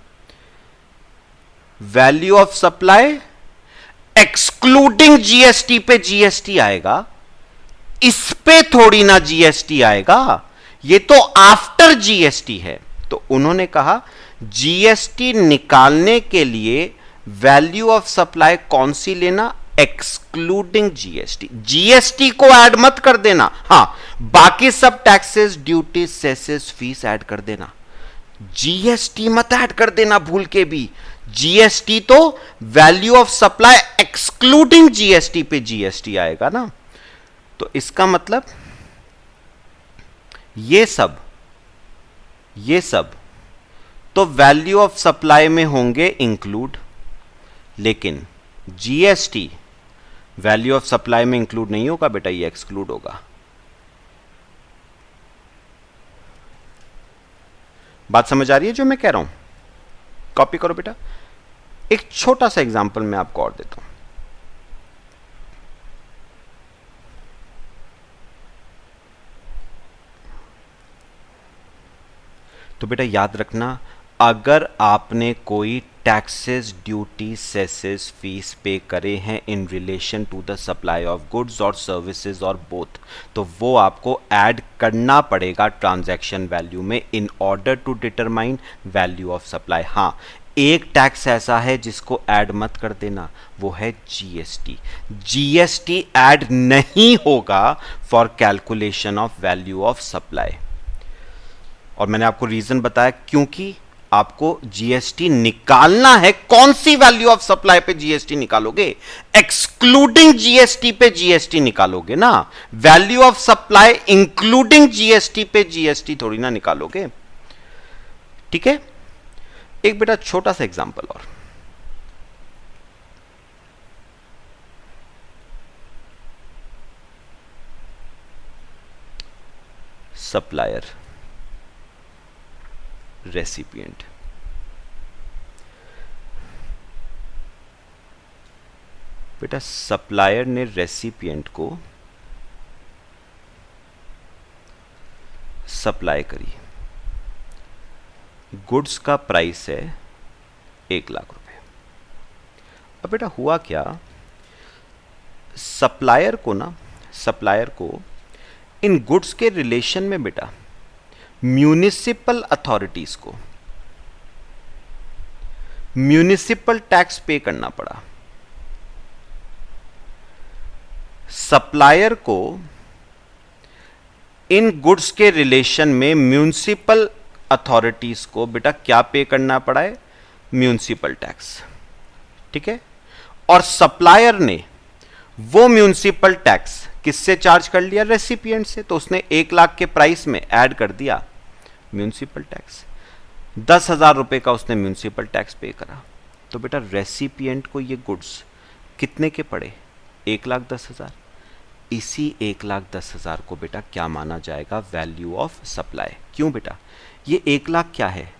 S1: Value of supply excluding GST पे जीएसटी आएगा, इस पे थोड़ी ना जीएसटी आएगा, ये तो आफ्टर जीएसटी है। तो उन्होंने कहा जीएसटी निकालने के लिए वैल्यू ऑफ सप्लाई कौन सी लेना? Excluding GST. जीएसटी को ऐड मत कर देना, हां बाकी सब taxes, duty, cesses, fees add कर देना, जीएसटी मत ऐड कर देना भूल के भी। जीएसटी तो value of supply excluding GST पे जीएसटी आएगा ना। तो इसका मतलब ये सब तो वैल्यू ऑफ सप्लाई में होंगे इंक्लूड, लेकिन जीएसटी वैल्यू ऑफ सप्लाई में इंक्लूड नहीं होगा बेटा, ये एक्सक्लूड होगा। बात समझ आ रही है जो मैं कह रहा हूं? कॉपी करो बेटा। एक छोटा सा एग्जांपल मैं आपको और देता हूं। तो बेटा याद रखना, अगर आपने कोई taxes, duty, cesses, fees pay करे हैं in relation to the supply of goods और सर्विसेज और बोथ, तो वो आपको ऐड करना पड़ेगा ट्रांजैक्शन वैल्यू में in order to determine value of supply. हाँ, एक टैक्स ऐसा है जिसको ऐड मत कर देना, वो है जीएसटी। जीएसटी ऐड नहीं होगा for calculation of value of supply. और मैंने आपको रीजन बताया, क्योंकि आपको जीएसटी निकालना है। कौन सी वैल्यू ऑफ सप्लाई पे जीएसटी निकालोगे? एक्सक्लूडिंग जीएसटी पे जीएसटी निकालोगे ना। Value of supply including GST पे जीएसटी थोड़ी ना निकालोगे। ठीक है? एक बेटा छोटा सा एग्जांपल और, सप्लायर रेसिपिएंट। बेटा सप्लायर ने रेसिपिएंट को सप्लाई करी, गुड्स का प्राइस है 1,00,000 रुपए। अब बेटा हुआ क्या, सप्लायर को इन गुड्स के रिलेशन में बेटा म्यूनिसिपल अथॉरिटीज को म्यूनिसिपल टैक्स पे करना पड़ा। सप्लायर को इन गुड्स के रिलेशन में म्यूनिसिपल अथॉरिटीज को बेटा क्या पे करना पड़ा है, म्यूनिसिपल टैक्स। ठीक है, और सप्लायर ने वो म्यूनिसिपल टैक्स किससे चार्ज कर लिया, रेसिपिएंट से, तो उसने 1,00,000 के प्राइस में ऐड कर दिया म्यूनिसिपल टैक्स। 10,000 रुपए का उसने म्यूनिसिपल टैक्स पे करा, तो बेटा रेसिपिएंट को ये गुड्स कितने के पड़े, 1,10,000। इसी 1,10,000 को बेटा क्या माना जाएगा, वैल्यू ऑफ सप्लाई। क्यों बेटा, ये 1,00,000 क्या है,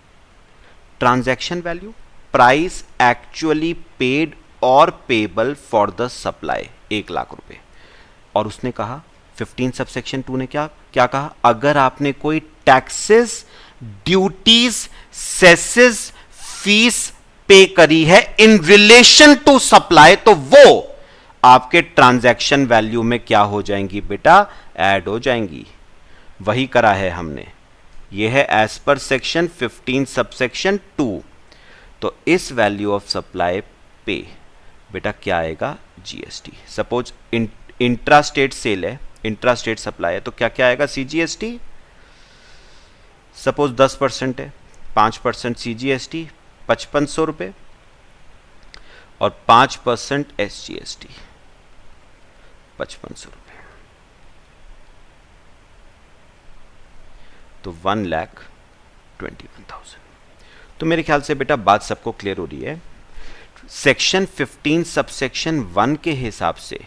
S1: transaction value, price actually paid और पेबल फॉर द सप्लाई 1,00,000 रुपए। और उसने कहा 15 सबसेक्शन 2 ने क्या कहा, अगर आपने कोई टैक्सेस, ड्यूटीज, सेसेस, फीस पे करी है इन रिलेशन टू सप्लाई, तो वो आपके ट्रांजैक्शन वैल्यू में क्या हो जाएंगी बेटा, ऐड हो जाएंगी। वही करा है हमने, ये है एज पर सेक्शन 15 सबसेक्शन 2। तो इस वैल्यू ऑफ सप्लाई पे बेटा क्या आएगा, GST. Suppose intra state sale है, इंट्रा स्टेट सप्लाई है, तो क्या क्या आएगा, सीजीएसटी। सपोज 10% है, 5% सीजीएसटी 5500 रुपए, और 5% एसजीएसटी 5500 रुपए, तो 1,21,000। तो मेरे ख्याल से बेटा बात सबको क्लियर हो रही है। सेक्शन 15 सबसेक्शन 1 के हिसाब से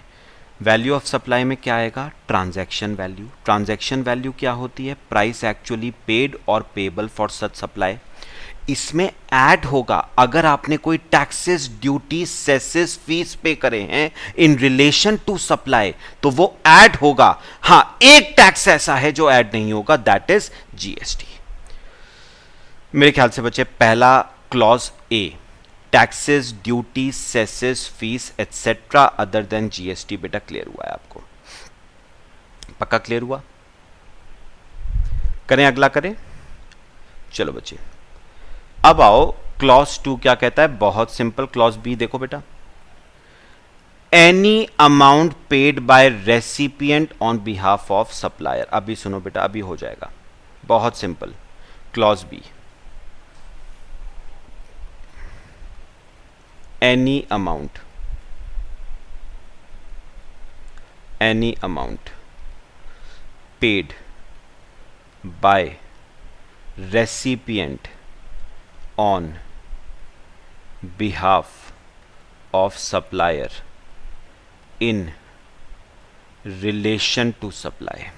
S1: वैल्यू ऑफ सप्लाई में क्या आएगा, ट्रांजैक्शन वैल्यू। ट्रांजैक्शन वैल्यू क्या होती है, प्राइस एक्चुअली पेड और पेबल फॉर सच सप्लाई। इसमें ऐड होगा अगर आपने कोई taxes, duty, cesses, fees pay करे हैं इन रिलेशन टू सप्लाई, तो वो ऐड होगा। हां, एक टैक्स ऐसा है जो ऐड नहीं होगा, दैट इज जीएसटी। मेरे ख्याल से बच्चे पहला clause A, taxes, duty, cesses, fees etcetera other than GST, बेटा क्लियर हुआ है आपको, पक्का क्लियर हुआ। करें अगला, करें, चलो बच्चे अब आओ क्लॉज 2 क्या कहता है, बहुत सिंपल। क्लॉज बी देखो बेटा, any amount paid by recipient on behalf of supplier. अभी सुनो बेटा, अभी हो जाएगा, बहुत simple. Clause B, any amount paid by recipient on behalf of supplier in relation to supply।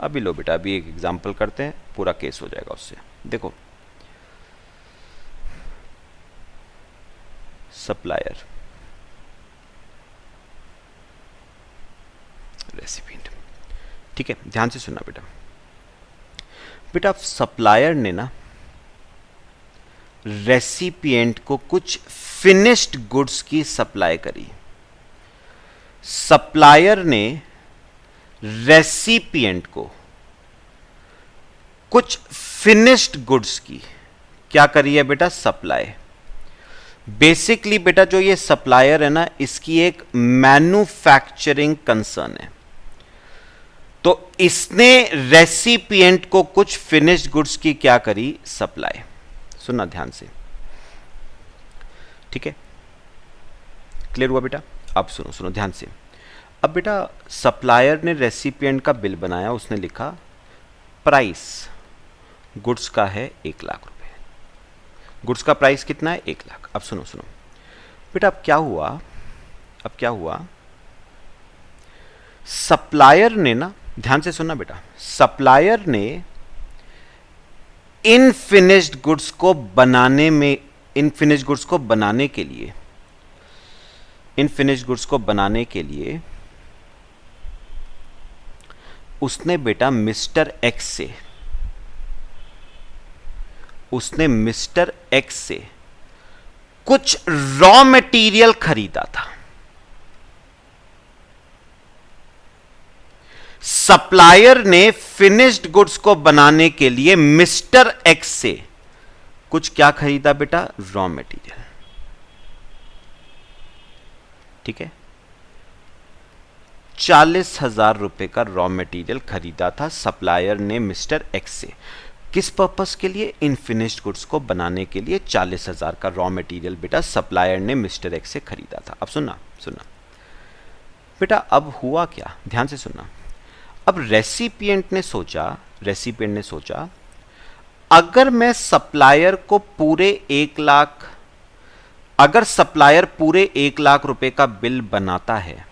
S1: अभी लो बेटा, अभी एक एग्जांपल करते हैं, पूरा केस हो जाएगा उससे। देखो, सप्लायर रेसिपिएंट, ठीक है, ध्यान से सुनना बेटा। बेटा सप्लायर ने ना रेसिपिएंट को कुछ फिनिश्ड गुड्स की सप्लाई करी। सप्लायर ने रेसिपिएंट को कुछ फिनिश्ड गुड्स की क्या करी है बेटा, सप्लाई। बेसिकली बेटा जो ये सप्लायर है ना, इसकी एक मैन्युफैक्चरिंग कंसर्न है, तो इसने रेसिपिएंट को कुछ फिनिश्ड गुड्स की क्या करी, सप्लाई। सुनना ध्यान से, ठीक है, क्लियर हुआ बेटा। अब सुनो ध्यान से। अब बेटा सप्लायर ने रेसिपिएंट का बिल बनाया, उसने लिखा प्राइस गुड्स का है 1,00,000 रुपए। गुड्स का प्राइस कितना है, 1,00,000। अब सुनो बेटा, अब क्या हुआ, अब क्या हुआ, सप्लायर ने ना, ध्यान से सुनना बेटा, सप्लायर ने इनफिनिश्ड गुड्स को बनाने में, इनफिनिश्ड गुड्स को बनाने के लिए, इनफिनिश्ड गुड्स को बनाने के लिए उसने बेटा मिस्टर एक्स से, उसने मिस्टर एक्स से कुछ रॉ मटेरियल खरीदा था। सप्लायर ने फिनिश्ड गुड्स को बनाने के लिए मिस्टर एक्स से कुछ क्या खरीदा बेटा, रॉ मटेरियल। ठीक है, 40,000 रुपए का रॉ मटेरियल खरीदा था सप्लायर ने मिस्टर एक्स से। किस पर्पस के लिए, इनफिनिश्ड गुड्स को बनाने के लिए 40,000 का रॉ मटेरियल बेटा सप्लायर ने मिस्टर एक्स से खरीदा था। अब सुनना बेटा, अब हुआ क्या, ध्यान से सुनना। अब रेसिपिएंट ने सोचा अगर मैं सप्लायर को पूरे 1 लाख, अगर सप्लायर पूरे 1 लाख रुपए का बिल बनाता है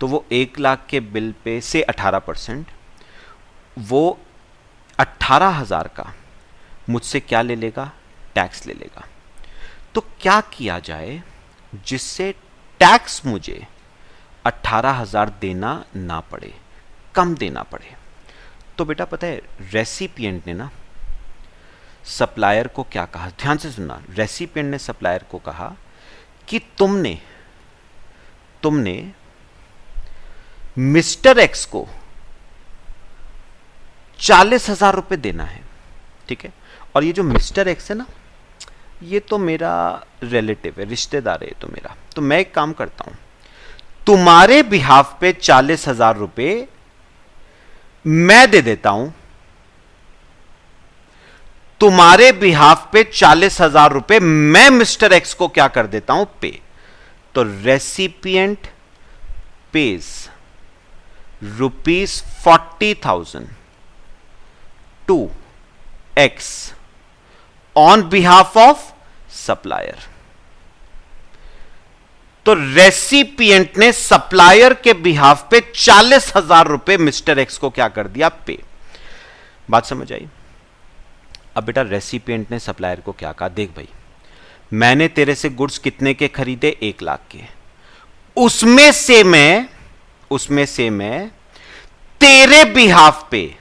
S1: तो वो 1 लाख के बिल पे से 18%, वो 18,000 का मुझसे क्या ले लेगा, टैक्स ले लेगा। तो क्या किया जाए जिससे टैक्स मुझे 18,000 देना ना पड़े, कम देना पड़े। तो बेटा पता है रेसिपिएंट ने ना सप्लायर को क्या कहा, ध्यान से सुनना। रेसिपिएंट ने सप्लायर को कहा कि तुमने मिस्टर एक्स को 40,000 रुपए देना है। ठीक है, और ये जो मिस्टर एक्स है ना, ये तो मेरा रिलेटिव है, रिश्तेदार है तो मेरा। तो मैं एक काम करता हूं, तुम्हारे बिहाफ पे 40,000 रुपए मैं दे देता हूं, तुम्हारे बिहाफ पे 40,000 रुपए मैं मिस्टर एक्स को क्या कर देता हूं, पे। तो recipient pays ₹40,000 to X on behalf of supplier. तो रेसिपिएंट ने सप्लायर के बिहाफ पे 40,000 रुपए मिस्टर एक्स को क्या कर दिया, पे। बात समझ आई। अब बेटा रेसिपिएंट ने सप्लायर को क्या कहा, देख भाई मैंने तेरे से गुड्स कितने के खरीदे, 1 लाख के, उसमें से मैं तेरे बिहाफ पे,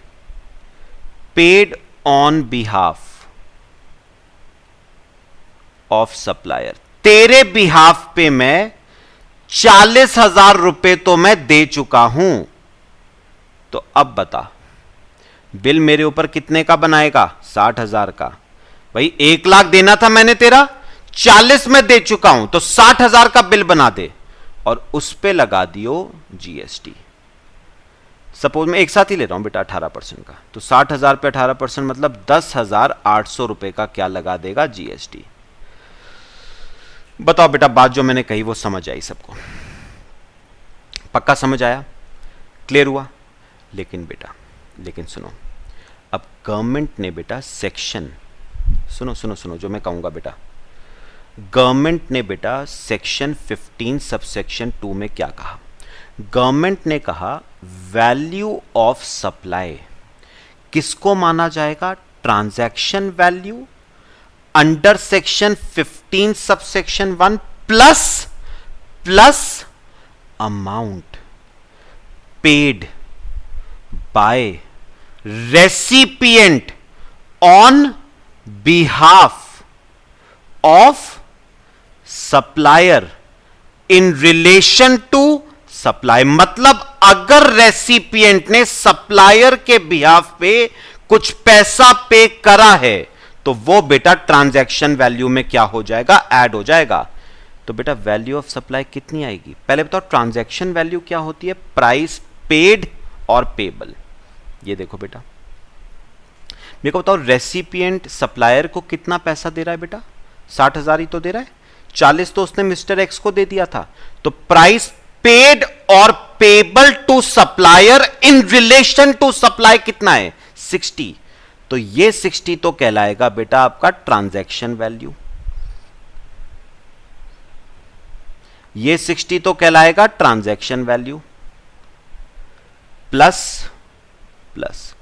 S1: paid on behalf of supplier, तेरे बिहाफ पे मैं 40,000 रुपए तो मैं दे चुका हूं। तो अब बता बिल मेरे ऊपर कितने का बनाएगा, 60,000 का। भाई 1 लाख देना था मैंने तेरा, 40 में दे चुका हूं, तो 60,000 का बिल बना दे और उस पे लगा दियो जीएसटी। सपोज मैं एक साथ ही ले रहा हूं बेटा 18% का, तो 60,000 पे 18% मतलब 10,800 रुपए का क्या लगा देगा, जीएसटी। बताओ बेटा बात जो मैंने कही वो समझ आई सबको, पक्का समझ आया, क्लियर हुआ। लेकिन सुनो, अब गवर्नमेंट ने बेटा सेक्शन, सुनो जो मैं कहूंगा बेटा, गवर्नमेंट ने बेटा सेक्शन 15 सबसेक्शन 2 में क्या कहा, गवर्नमेंट ने कहा वैल्यू ऑफ सप्लाई किसको माना जाएगा, transaction value under section 15 subsection 1 plus amount paid by recipient on behalf of supplier in relation to supply. मतलब अगर रेसिपिएंट ने सप्लायर के बिहाफ पे कुछ पैसा पे करा है तो वो बेटा ट्रांजैक्शन वैल्यू में क्या हो जाएगा, ऐड हो जाएगा। तो बेटा वैल्यू ऑफ सप्लाई कितनी आएगी, पहले बताओ ट्रांजैक्शन वैल्यू क्या होती है, प्राइस पेड और पेबल। ये देखो बेटा मेरे को बताओ रेसिपिएंट सप्लायर को कितना पैसा दे रहा है बेटा, 60,000 ही तो दे रहा है, 40 तो उसने मिस्टर एक्स को दे दिया था। तो प्राइस पेड और payable to supplier in relation to supply कितना है, 60। तो ये 60 तो कहलाएगा बेटा आपका ट्रांजैक्शन वैल्यू। ये 60 तो कहलाएगा transaction value plus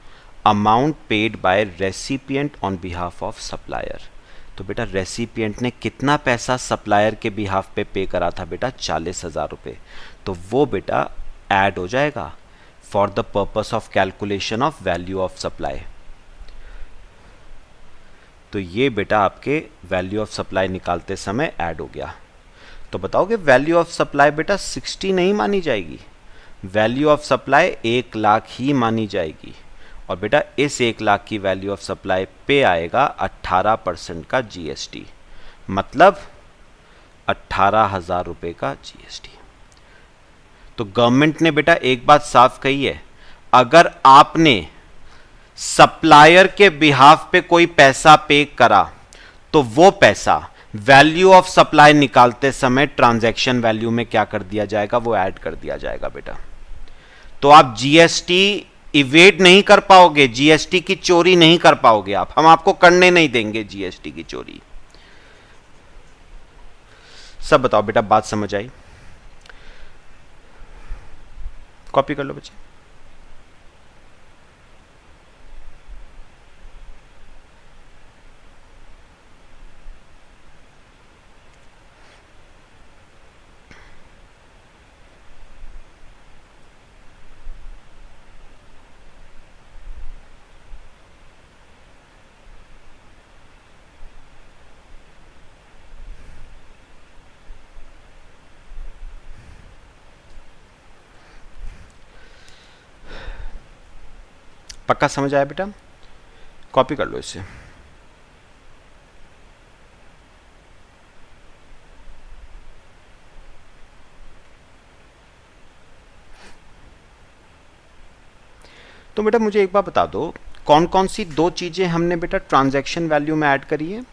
S1: amount paid by recipient on behalf of supplier. तो बेटा रेसिपिएंट ने कितना पैसा सप्लायर के बिहाफ पे पे करा था बेटा 40,000 रुपये, तो वो बेटा ऐड हो जाएगा for the purpose of calculation of value of supply. तो ये बेटा आपके वैल्यू ऑफ सप्लाई निकालते समय ऐड हो गया। तो बताओगे वैल्यू ऑफ सप्लाई बेटा 60 नहीं मानी जाएगी, वैल्यू ऑफ सप्लाई 1 लाख ही मानी जाएगी। और बेटा इस 1 लाख की वैल्यू ऑफ सप्लाई पे आएगा 18% का जीएसटी, मतलब 18,000 रुपये का जीएसटी। तो गवर्नमेंट ने बेटा एक बात साफ कही है, अगर आपने सप्लायर के बिहाफ पे कोई पैसा पे करा तो वो पैसा वैल्यू ऑफ सप्लाई निकालते समय ट्रांजैक्शन वैल्यू में क्या कर दिया जाएगा, वो ऐड कर दिया जाएगा बेटा। तो आप जीएसटी इवेड नहीं कर पाओगे, जीएसटी की चोरी नहीं कर पाओगे आप, हम आपको करने नहीं देंगे जीएसटी की चोरी। सब बताओ बेटा, बात समझ आई? कॉपी कर लो बच्चे। पक्का समझ आया बेटा? कॉपी कर लो इसे। तो बेटा मुझे एक बार बता दो, कौन कौन सी दो चीजें हमने बेटा ट्रांजैक्शन वैल्यू में ऐड करी है?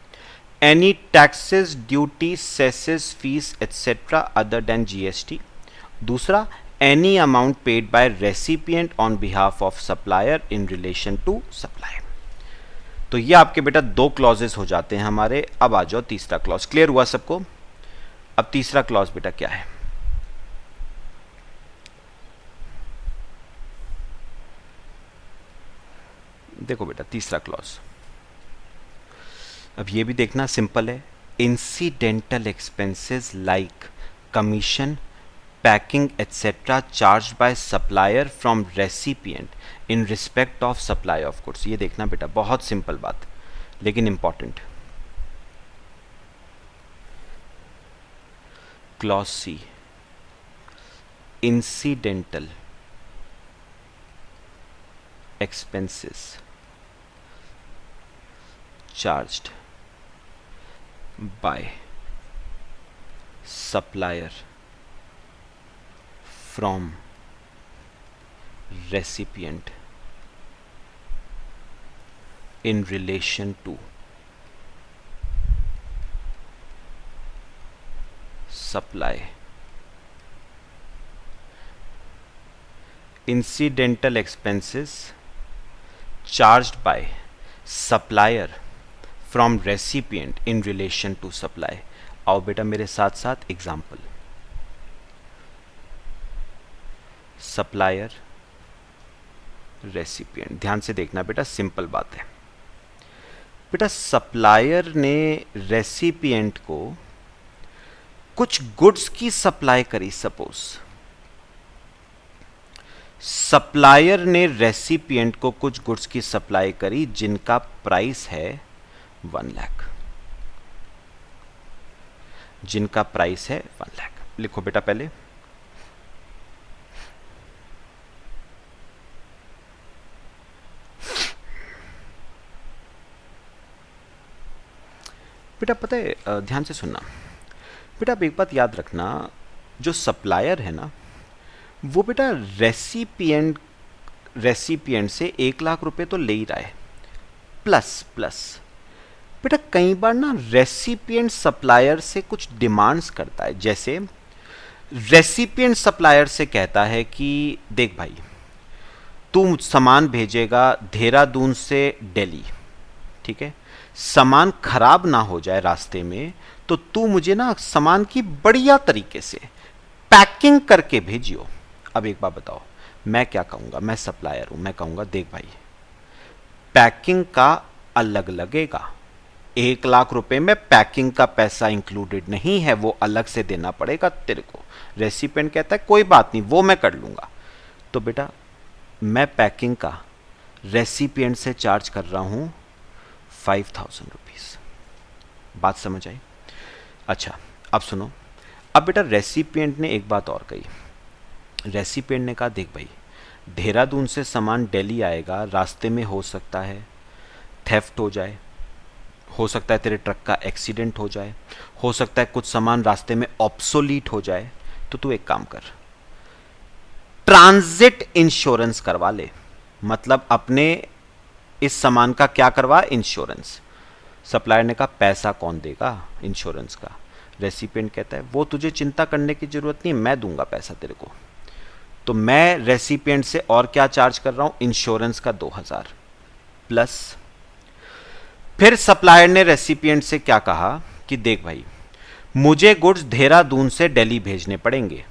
S1: Any taxes, duty, cesses, fees etcetera other than GST. दूसरा, any amount paid by recipient on behalf of supplier in relation to supply। तो ये आपके बेटा दो क्लॉजेस हो जाते हैं हमारे। अब आ जाओ तीसरा क्लॉज। क्लियर हुआ सबको? अब तीसरा क्लॉज बेटा क्या है? देखो बेटा तीसरा क्लॉज, अब ये भी देखना सिंपल है। Incidental expenses like commission, packing etc. charged by supplier from recipient in respect of supply of goods। ये देखना बेटा बहुत सिंपल बात लेकिन important. Clause C, incidental expenses charged by supplier from recipient in relation to supply। incidental expenses charged by supplier from recipient in relation to supply। आओ बेटा मेरे साथ साथ एग्जाम्पल। सप्लायर, रेसिपिएंट, ध्यान से देखना बेटा सिंपल बात है। बेटा सप्लायर ने रेसिपिएंट को कुछ गुड्स की सप्लाई करी। सपोज सप्लायर ने रेसिपिएंट को कुछ गुड्स की सप्लाई करी जिनका प्राइस है 1 लाख, जिनका प्राइस है 1 लाख। लिखो बेटा पहले, बेटा पता है ध्यान से सुनना बेटा, अब एक बात याद रखना, जो सप्लायर है ना वो बेटा रेसिपिएंट से 1 लाख रुपए तो ले ही रहा है, प्लस बेटा कई बार ना रेसिपिएंट सप्लायर से कुछ डिमांड्स करता है। जैसे रेसिपिएंट सप्लायर से कहता है कि देख भाई तू सामान भेजेगा देहरादून से दिल्ली, ठीक है, सामान खराब ना हो जाए रास्ते में, तो तू मुझे ना सामान की बढ़िया तरीके से पैकिंग करके भेजियो। अब एक बात बताओ, मैं क्या कहूंगा, मैं सप्लायर हूं, मैं कहूंगा देख भाई पैकिंग का अलग लगेगा, 1 लाख रुपए में पैकिंग का पैसा इंक्लूडेड नहीं है, वो अलग से देना पड़ेगा तेरे को। रेसिपिएंट कहता है कोई बात नहीं, वो मैं कर लूंगा। तो बेटा मैं पैकिंग का रेसिपिएंट से चार्ज कर रहा हूं 5000 रुपीज। बात समझ आई? अच्छा अब सुनो, अब बेटा रेसिपिएंट ने एक बात और कही। रेसिपिएंट ने कहा देख भाई देहरादून से सामान दिल्ली आएगा, रास्ते में हो सकता है थेफ्ट हो जाए, हो सकता है तेरे ट्रक का एक्सीडेंट हो जाए, हो सकता है कुछ सामान रास्ते में ऑब्सोलीट हो जाए, तो तू एक काम कर, ट्रांजिट इंश्योरेंस करवा ले। मतलब अपने इस सामान का क्या करवा, इंश्योरेंस। सप्लायर ने कहा पैसा कौन देगा इंश्योरेंस का? रेसिपिएंट कहता है वो तुझे चिंता करने की जरूरत नहीं, मैं दूंगा पैसा तेरे को। तो मैं रेसिपिएंट से और क्या चार्ज कर रहा हूं, इंश्योरेंस का 2000 प्लस। फिर सप्लायर ने रेसिपिएंट से क्या कहा कि देख भाई मुझे गुड्स देहरादून से दिल्ली भेजने पड़ेंगे,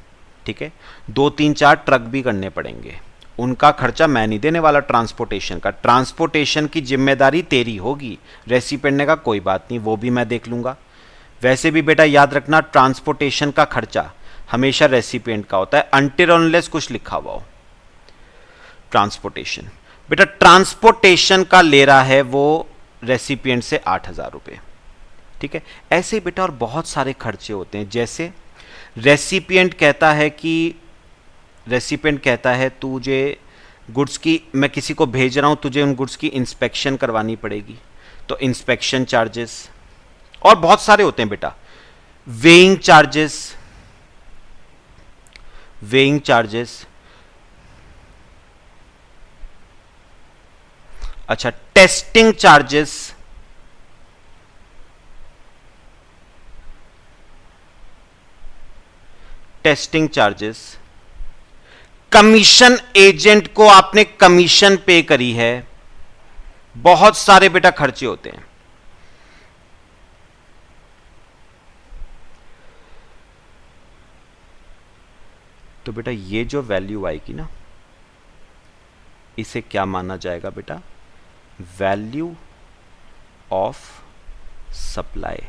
S1: ठीक है, 2-3-4 ट्रक भी करने पड़ेंगे, उनका खर्चा मैं नहीं देने वाला, ट्रांसपोर्टेशन का, ट्रांसपोर्टेशन की जिम्मेदारी तेरी होगी। रेसिपिएंट ने कहा कोई बात नहीं, वो भी मैं देख लूंगा। वैसे भी बेटा याद रखना ट्रांसपोर्टेशन का खर्चा हमेशा रेसिपिएंट का होता है, अनटिल अनलेस कुछ लिखा हुआ हो। ट्रांसपोर्टेशन बेटा ट्रांसपोर्टेशन का ले रहा है वो रेसिपिएंट से 8000 रुपये, ठीक है। ऐसे बेटा और बहुत सारे खर्चे होते हैं, जैसे रेसिपिएंट कहता है तुझे गुड्स की, मैं किसी को भेज रहा हूं, तुझे उन गुड्स की इंस्पेक्शन करवानी पड़ेगी, तो इंस्पेक्शन चार्जेस, और बहुत सारे होते हैं बेटा, वेइंग चार्जेस, अच्छा टेस्टिंग चार्जेस, कमीशन एजेंट को आपने कमीशन पे करी है, बहुत सारे बेटा खर्चे होते हैं। तो बेटा ये जो वैल्यू आएगी ना, इसे क्या माना जाएगा बेटा, वैल्यू ऑफ सप्लाई,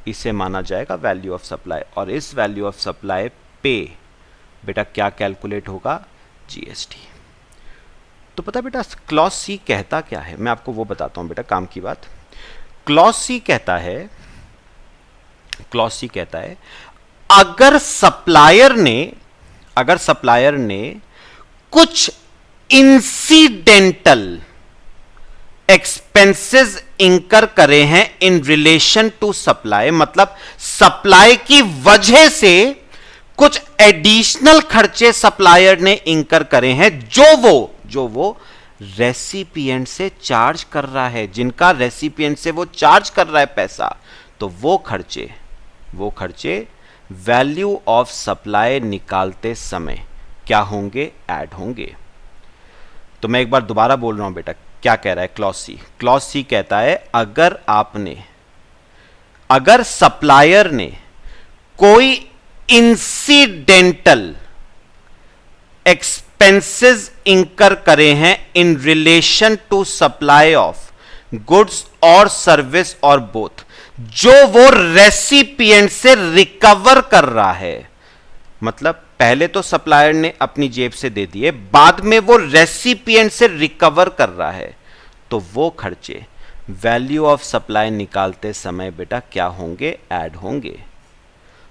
S1: इसे माना जाएगा वैल्यू ऑफ सप्लाई। और इस वैल्यू ऑफ सप्लाई पे बेटा क्या कैलकुलेट होगा, जीएसटी। तो पता बेटा क्लॉज सी कहता क्या है, मैं आपको वो बताता हूं बेटा, काम की बात। क्लॉज सी कहता है अगर सप्लायर ने कुछ इंसिडेंटल एक्सपेंसेस इंकर करे हैं इन रिलेशन टू सप्लाई, मतलब सप्लाई की वजह से कुछ एडिशनल खर्चे सप्लायर ने इंकर करे हैं, जो वो रेसिपिएंट से चार्ज कर रहा है, जिनका रेसिपिएंट से वो चार्ज कर रहा है पैसा, तो वो खर्चे वैल्यू ऑफ सप्लाई निकालते समय क्या होंगे, ऐड होंगे। तो मैं एक बार दोबारा बोल रहा हूं बेटा, क्या कह रहा है क्लॉज सी कहता है अगर सप्लायर ने कोई इंसिडेंटल एक्सपेंसेस इंकर करे हैं in relation to supply of goods और सर्विस और बोथ, जो वो रेसिपिएंट से रिकवर कर रहा है, मतलब पहले तो सप्लायर ने अपनी जेब से दे दिए, बाद में वो रेसिपिएंट से रिकवर कर रहा है, तो वो खर्चे वैल्यू ऑफ सप्लाई निकालते समय बेटा क्या होंगे, ऐड होंगे।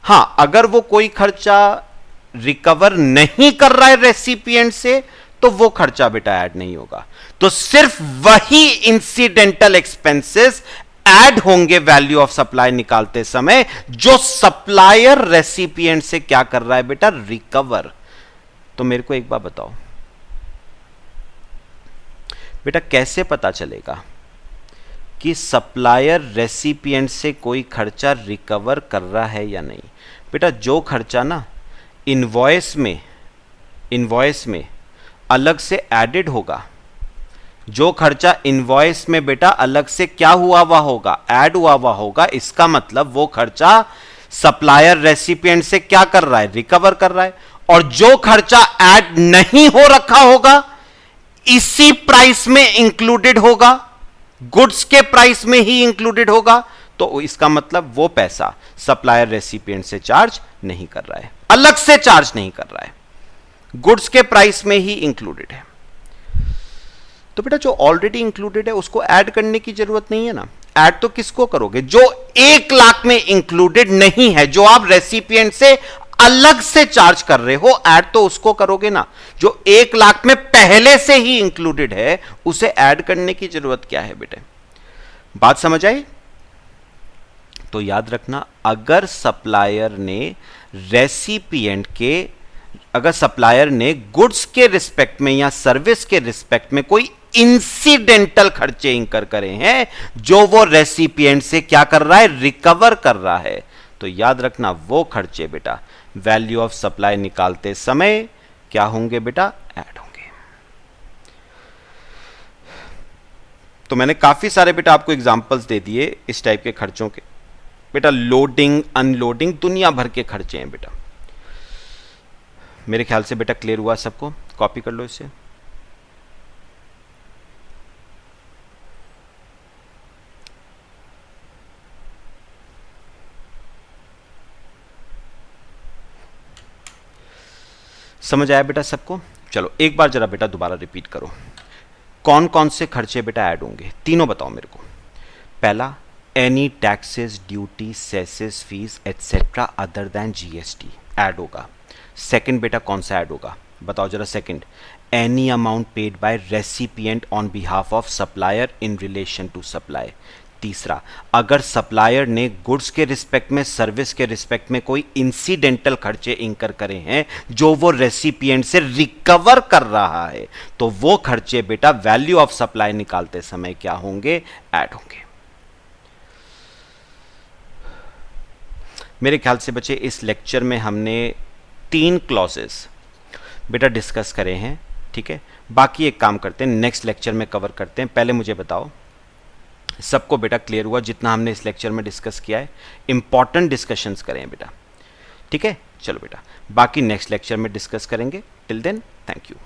S1: हां अगर वो कोई खर्चा रिकवर नहीं कर रहा है रेसिपिएंट से, तो वो खर्चा बेटा ऐड नहीं होगा। तो सिर्फ वही इंसिडेंटल एक्सपेंसेस ऐड होंगे वैल्यू ऑफ सप्लाई निकालते समय, जो सप्लायर रेसिपिएंट से क्या कर रहा है बेटा, रिकवर। तो मेरे को एक बात बताओ बेटा, कैसे पता चलेगा कि सप्लायर रेसिपिएंट से कोई खर्चा रिकवर कर रहा है या नहीं? बेटा जो खर्चा ना इनवॉइस में अलग से एडेड होगा, जो खर्चा इनवॉइस में बेटा अलग से क्या हुआ हुआ होगा, ऐड हुआ हुआ होगा, इसका मतलब वो खर्चा सप्लायर रेसिपिएंट से क्या कर रहा है, रिकवर कर रहा है। और जो खर्चा ऐड नहीं हो रखा होगा इसी प्राइस में इंक्लूडेड होगा, गुड्स के प्राइस में ही इंक्लूडेड होगा, तो इसका मतलब वो पैसा सप्लायर रेसिपिएंट से चार्ज नहीं कर रहा है, अलग से चार्ज नहीं कर रहा है, गुड्स के प्राइस में ही इंक्लूडेड है। तो बेटा जो ऑलरेडी इंक्लूडेड है उसको ऐड करने की जरूरत नहीं है ना। ऐड तो किसको करोगे, जो 1 लाख में इंक्लूडेड नहीं है, जो आप रेसिपिएंट से अलग से चार्ज कर रहे हो, ऐड तो उसको करोगे ना। जो 1 लाख में पहले से ही इंक्लूडेड है उसे ऐड करने की जरूरत क्या है बेटे, बात समझ आई। तो याद रखना, अगर सप्लायर ने गुड्स के रिस्पेक्ट में या सर्विस के रिस्पेक्ट में कोई इंसिडेंटल खर्चे इंकर करे हैं जो वो रेसिपिएंट से क्या कर रहा है, रिकवर कर रहा है, तो याद रखना वो खर्चे बेटा वैल्यू ऑफ सप्लाई निकालते समय क्या होंगे बेटा, ऐड होंगे। तो मैंने काफी सारे बेटा आपको एग्जांपल्स दे दिए इस टाइप के खर्चों के। बेटा लोडिंग अनलोडिंग दुनिया भर के खर्चे हैं बेटा। मेरे ख्याल से बेटा क्लियर हुआ सबको, कॉपी कर लो इसे। समझ आया बेटा सबको। चलो एक बार जरा बेटा दोबारा रिपीट करो, कौन कौन से खर्चे बेटा ऐड होंगे, तीनों बताओ मेरे को। पहला, any taxes duty cesses fees etcetera other than GST add होगा। सेकंड बेटा कौन सा ऐड होगा, बताओ जरा। Second, any amount paid by recipient on behalf of supplier in relation to supply. तीसरा, अगर सप्लायर ने गुड्स के रिस्पेक्ट में, सर्विस के रिस्पेक्ट में कोई इंसिडेंटल खर्चे इंकर करे हैं जो वो रेसिपिएंट से रिकवर कर रहा है, तो वो खर्चे बेटा वैल्यू ऑफ सप्लाई निकालते समय क्या होंगे, ऐड होंगे। मेरे ख्याल से बच्चे इस लेक्चर में हमने 3 क्लॉजेस बेटा डिस्कस करे हैं, ठीक है। बाकी एक काम करते हैं, नेक्स्ट लेक्चर में कवर करते हैं। पहले मुझे बताओ सबको बेटा क्लियर हुआ जितना हमने इस लेक्चर में डिस्कस किया है, इंपॉर्टेंट डिस्कशंस करें बेटा, ठीक है। चलो बेटा बाकी नेक्स्ट लेक्चर में डिस्कस करेंगे। Till then thank you.